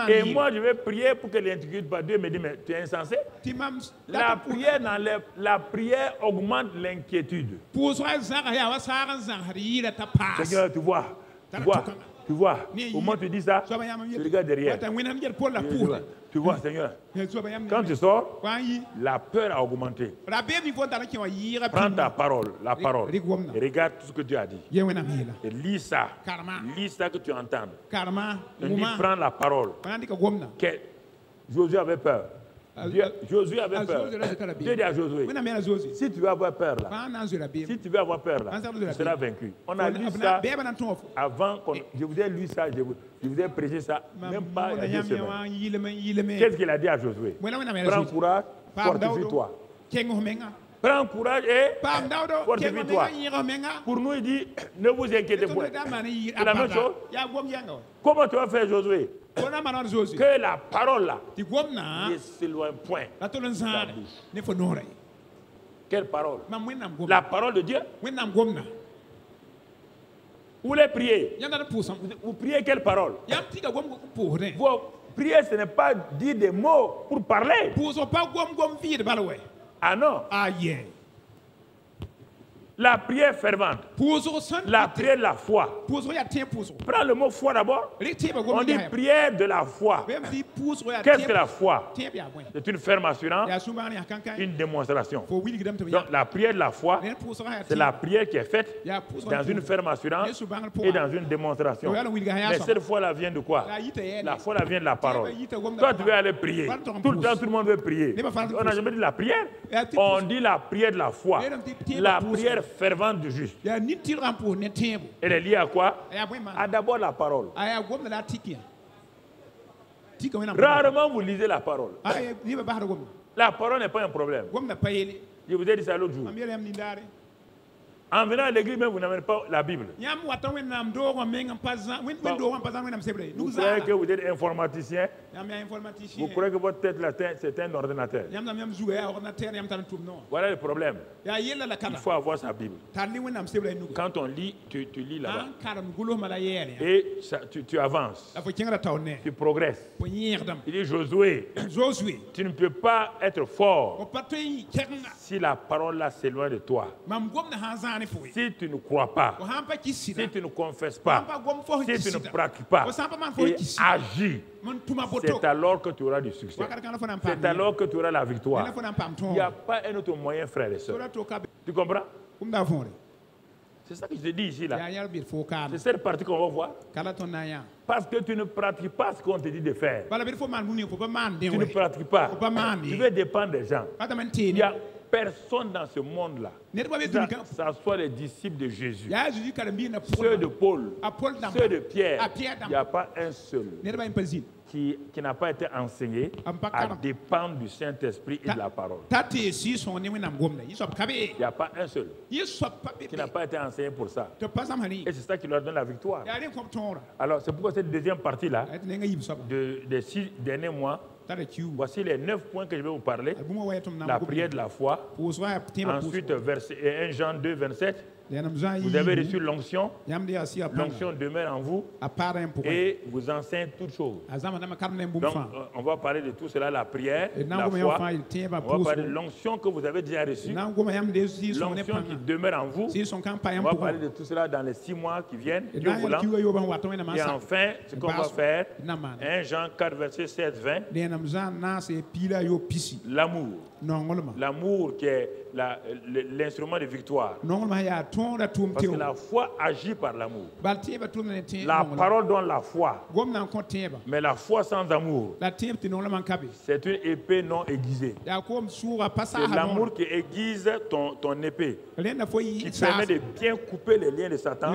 Et moi, je vais prier pour que l'inquiétude pas. Dieu me dit, mais tu es insensé. La prière augmente l'inquiétude. Seigneur, tu vois, au moment où tu dis ça, tu regardes derrière. Tu vois, Seigneur, quand tu sors, la peur a augmenté. Prends ta parole, la parole, et regarde tout ce que Dieu a dit. Et lis ça que tu entends. Et prends la parole. Josué avait peur. Josué avait peur. Dieu dit à Josué, si tu veux avoir peur là, tu seras vaincu. On a lu ça avant, je vous ai lu ça, je vous ai prêché ça, même pas il y a 2 semaines. Qu'est-ce qu'il a dit à Josué? Prends courage, fortifie-toi. Prends courage et fortifie-toi. Pour nous, il dit, ne vous inquiétez pas. C'est la même chose. Comment tu vas faire, Josué? Que la parole là ne s'éloigne point de ta bouche. Quelle parole? La parole de Dieu. Vous voulez prier? Vous priez quelle parole? Vous priez, ce n'est pas dire des mots pour parler. Ah non. La prière fervente, la prière de la foi. Prends le mot foi d'abord. On dit prière de la foi. Qu'est-ce que la foi? C'est une ferme assurance, une démonstration. Donc la prière de la foi, c'est la prière qui est faite dans une ferme assurance et dans une démonstration. Mais cette foi-là vient de quoi? La foi-là vient de la parole. Toi, tu veux aller prier. Tout le temps, tout le monde veut prier. On n'a jamais dit la prière. On dit la prière de la foi. La prière fervente du juste. Elle est liée à quoi? À d'abord la parole. Rarement vous lisez la parole. La parole n'est pas un problème. Je vous ai dit ça l'autre jour. En venant à l'église, même vous n'amenez pas la Bible. Vous croyez que vous êtes informaticien? Vous croyez que votre tête là, c'est un ordinateur? Voilà le problème. Il faut avoir sa Bible. Quand on lit, tu lis là-bas. Et ça, tu avances. Tu progresses. Il dit Josué, tu ne peux pas être fort si la parole là s'éloigne de toi. Si tu ne crois pas, si tu ne confesses pas, si tu ne pratiques pas et agis, c'est alors que tu auras du succès. C'est alors que tu auras la victoire. Il n'y a pas un autre moyen, frère et soeur. Tu comprends? C'est ça que je te dis ici là. C'est cette partie qu'on va voir. Parce que tu ne pratiques pas ce qu'on te dit de faire. Tu ne pratiques pas. Tu veux dépendre des gens. Il y a personne dans ce monde-là, ça soit les disciples de Jésus, ceux de Paul, ceux de Pierre, il n'y a pas un seul qui n'a pas été enseigné à dépendre du Saint-Esprit et de la parole. Il n'y a pas un seul qui n'a pas été enseigné pour ça. Et c'est ça qui leur donne la victoire. Alors c'est pourquoi cette deuxième partie-là, des 6 derniers mois, voici les 9 points que je vais vous parler. La prière de la foi. Ensuite, 1 Jean 2, 27. Vous avez reçu l'onction. L'onction demeure en vous et vous enseigne toutes choses. Donc, on va parler de tout cela, la prière, la foi. On va parler de l'onction que vous avez déjà reçue. L'onction qui demeure en vous. On va parler de tout cela dans les 6 mois qui viennent. Dieu voulant. Et enfin, ce qu'on va faire, 1 Jean 4, verset 16, 20. L'amour. L'amour qui est l'instrument de victoire. Parce que la foi agit par l'amour. La parole donne la foi. Mais la foi sans amour, c'est une épée non aiguisée. C'est l'amour qui aiguise ton épée, qui permet de bien couper les liens de Satan,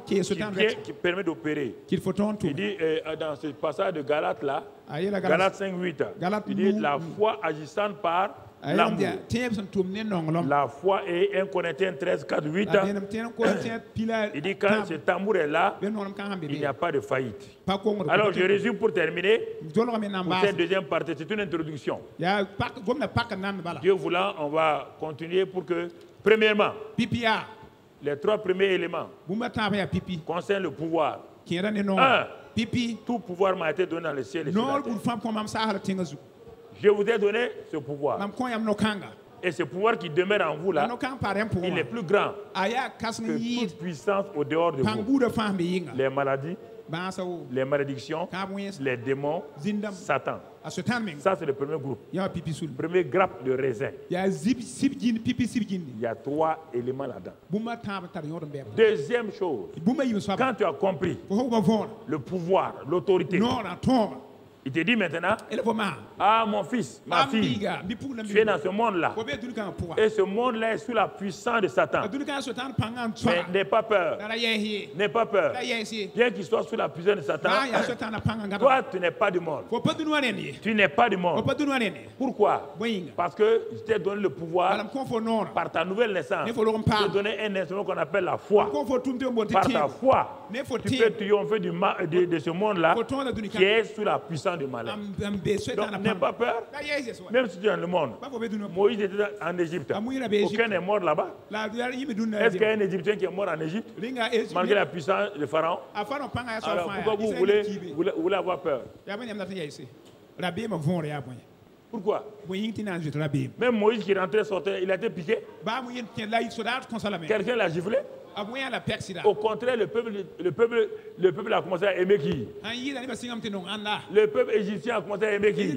qui permet d'opérer. Il dit dans ce passage de Galates là, Galates 5, 8, il dit la foi agissant par l'amour. La foi est 1 Corinthiens 13, 4, 8. Il dit quand cet amour est là, il n'y a pas de faillite. Alors je résume pour terminer. Pour cette deuxième partie, c'est une introduction. Dieu voulant, on va continuer pour que, premièrement, les 3 premiers éléments concernent le pouvoir. 1. Tout pouvoir m'a été donné dans le ciel et sur la terre. Je vous ai donné ce pouvoir. Et ce pouvoir qui demeure en vous là, il est plus grand que toute puissance au dehors de vous. Les maladies, les malédictions, les démons, Satan. Ça, c'est le premier groupe. Le premier grappe de raisin. Il y a 3 éléments là-dedans. Deuxième chose, quand tu as compris le pouvoir, l'autorité, il te dit maintenant, ah mon fils, ma fille, tu es dans ce monde-là. Et ce monde-là est sous la puissance de Satan. Mais n'aie pas peur. N'aie pas peur. Bien qu'il soit sous la puissance de Satan, toi tu n'es pas du monde. Tu n'es pas du monde. Pourquoi? Parce que je t'ai donné le pouvoir par ta nouvelle naissance. Je t'ai donné un instrument qu'on appelle la foi. Par ta foi, tu peux triompher de ce monde-là qui est sous la puissance du malin. Donc n'aie pas peur. Même si tu es dans le monde. Moïse était en Égypte. Aucun n'est mort là-bas. Est-ce qu'il y a un Égyptien qui est mort en Égypte malgré la puissance de Pharaon? Alors pourquoi vous voulez avoir peur? Pourquoi? Même Moïse qui rentrait sortait, il a été piqué. Quelqu'un l'a giflé. Au contraire, le peuple a commencé à aimer qui? Le peuple égyptien a commencé à aimer qui?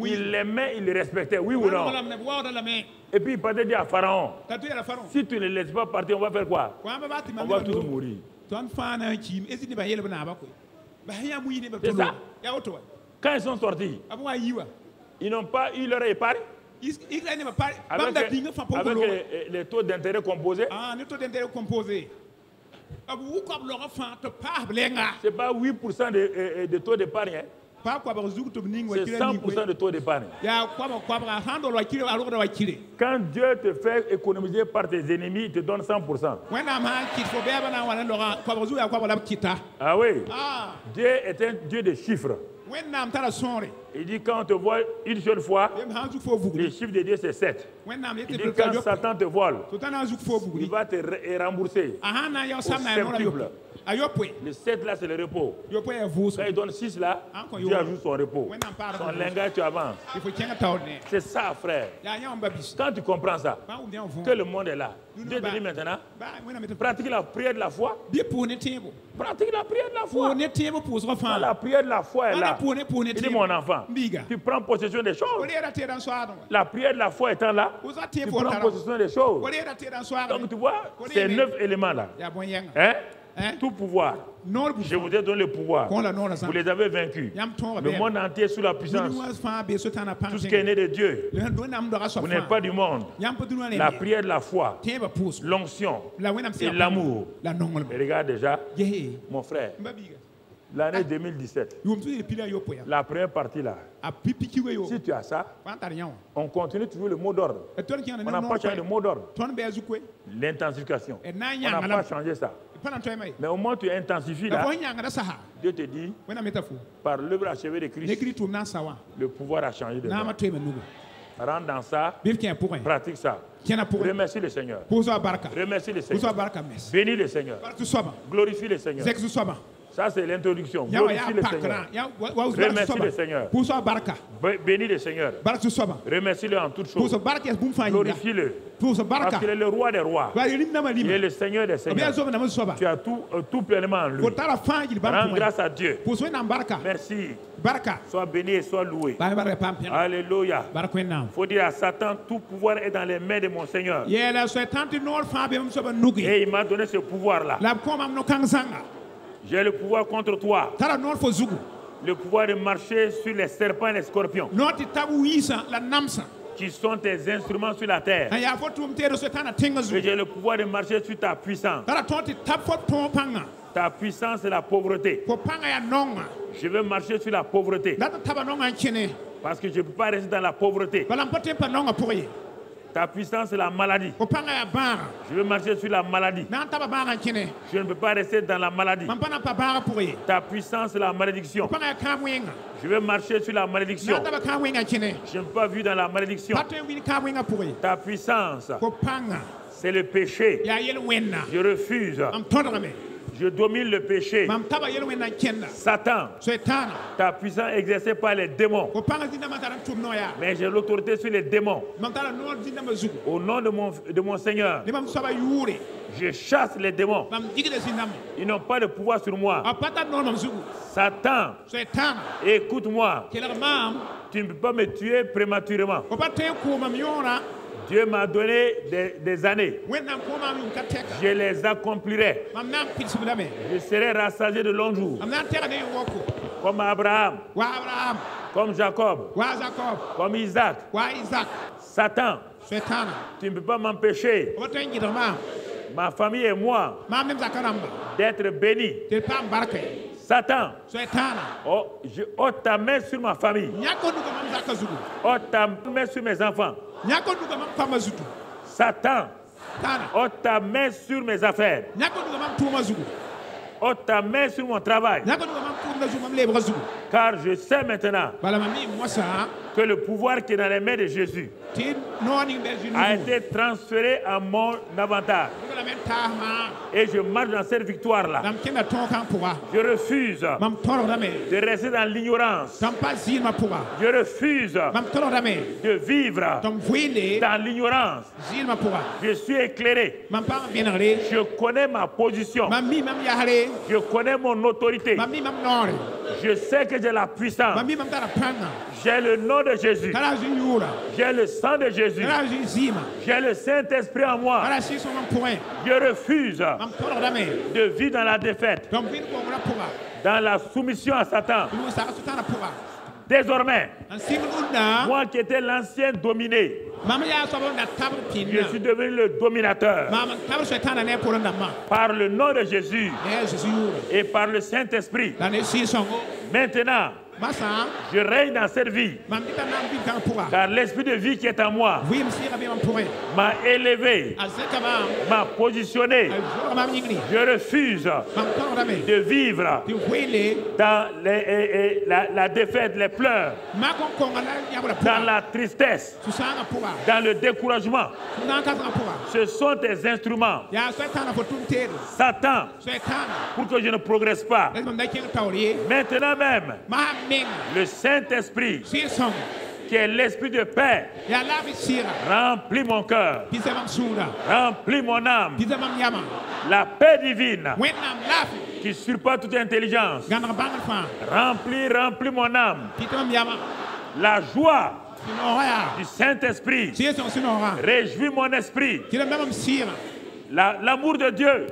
Il l'aimait, il le respectait, oui ou non? Et puis il partait dire à Pharaon, si tu ne le laisses pas partir, on va faire quoi? On va tous mourir. C'est ça. Quand ils sont sortis, ils n'ont pas eu leur épargne. Avec les taux d'intérêt composés. C'est pas 8% de taux d'épargne. C'est 100% de taux d'épargne. Quand Dieu te fait économiser par tes ennemis, il te donne 100%. Ah oui. Dieu est un Dieu de chiffres. Il dit quand on te voit une seule fois, le chiffre de Dieu c'est 7. Il dit quand Satan te vole, il va te rembourser au septuple. Le 7 là c'est le repos. Quand il donne 6 là, Dieu ajoute son repos. Son langage tu avances. C'est ça frère. Quand tu comprends ça, que le monde est là, Dieu te dit maintenant, pratique la prière de la foi. Pratique la prière de la foi. La prière de la foi est là. Il dit mon enfant, tu prends possession des choses. La prière de la foi étant là, tu prends possession des choses. Donc tu vois, ces 9 éléments là. Tout pouvoir. Je vous ai donné le pouvoir. Vous les avez vaincus. Le monde entier est sous la puissance. Tout ce qui est né de Dieu. Vous n'êtes pas du monde. La prière de la foi, l'onction et l'amour. Et regarde déjà, mon frère, l'année 2017, la première partie là, si tu as ça, on continue toujours le mot d'ordre. On n'a pas changé le mot d'ordre. L'intensification. On n'a pas changé ça. Mais au moment où tu intensifies là, Dieu te dit, par l'œuvre achevée de Christ, le pouvoir a changé de nous. Rentre dans ça, pratique ça. Remercie le Seigneur. Remercie le Seigneur. Bénis le Seigneur. Glorifie le Seigneur. Ça, c'est l'introduction. Glorifie le Seigneur. Remercie le Seigneur. Bénis le Seigneur. Remercie-le en toutes choses. Glorifie-le. Parce qu'il est le roi des rois. Il est le Seigneur des seigneurs. Tu as tout pleinement en lui. Rends grâce à Dieu. Merci. Sois béni et sois loué. Alléluia. Il faut dire à Satan, tout pouvoir est dans les mains de mon Seigneur. Et il m'a donné ce pouvoir-là. J'ai le pouvoir contre toi. Le pouvoir de marcher sur les serpents et les scorpions. Qui sont tes instruments sur la terre. Et j'ai le pouvoir de marcher sur ta puissance. Ta puissance est la pauvreté. Je veux marcher sur la pauvreté. Parce que je ne peux pas rester dans la pauvreté. Ta puissance est la maladie. Je veux marcher sur la maladie. Je ne peux pas rester dans la maladie. Ta puissance est la malédiction. Je veux marcher sur la malédiction. Je ne peux pas vivre dans la malédiction. Ta puissance, c'est le péché. Je refuse. Je domine le péché. Satan, ta puissance exercée par les démons. Mais j'ai l'autorité sur les démons. Au nom de mon Seigneur, je chasse les démons. Ils n'ont pas de pouvoir sur moi. Satan, écoute-moi. Tu ne peux pas me tuer prématurément. Dieu m'a donné des années. Je les accomplirai. Je serai rassasié de longs jours. Comme Abraham. Comme Jacob. Comme Isaac. Satan, tu ne peux pas m'empêcher, ma famille et moi, d'être bénis. Satan, ôte ta main sur ma famille. Ôte ta main sur mes enfants. Satan, ôte ta main sur mes affaires. Ôte ta main sur mon travail. Car je sais maintenant que le pouvoir qui est dans les mains de Jésus a été transféré à mon avantage. Et je marche dans cette victoire-là. Je refuse de rester dans l'ignorance. Je refuse de vivre dans l'ignorance. Je suis éclairé. Je connais ma position. Je connais mon autorité. Je sais que j'ai la puissance. J'ai le nom de Jésus. J'ai le sang de Jésus. J'ai le Saint-Esprit en moi. Je refuse de vivre dans la défaite, dans la soumission à Satan. Désormais, moi qui étais l'ancien dominé, je suis devenu le dominateur. Par le nom de Jésus et par le Saint-Esprit. Maintenant, je règne dans cette vie. Car l'esprit de vie qui est en moi m'a élevé, m'a positionné. Je refuse de vivre dans la défaite, les pleurs, dans la tristesse, dans le découragement. Ce sont tes instruments. Satan, pour que je ne progresse pas. Maintenant même, le Saint-Esprit, qui est l'esprit de paix, remplit mon cœur, remplit mon âme. La paix divine qui surpasse toute intelligence remplit mon âme. La joie du Saint-Esprit réjouit mon esprit. L'amour de Dieu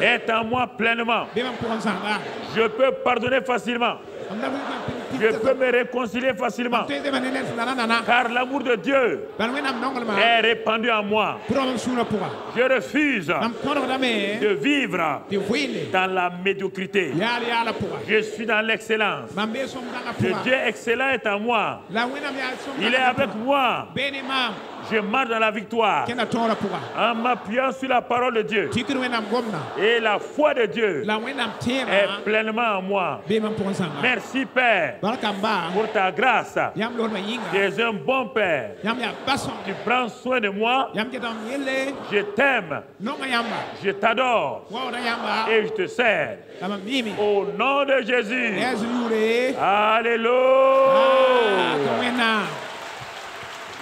est en moi pleinement. Je peux pardonner facilement. Je peux me réconcilier facilement. Car l'amour de Dieu est répandu en moi. Je refuse de vivre dans la médiocrité. Je suis dans l'excellence. Le Dieu excellent est en moi. Il est avec moi. Je marche dans la victoire en m'appuyant sur la parole de Dieu. Et la foi de Dieu est pleinement en moi. Merci Père pour ta grâce. Tu es un bon Père. Tu prends soin de moi. Je t'aime. Je t'adore. Et je te sers. Au nom de Jésus. Alléluia.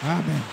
Amen.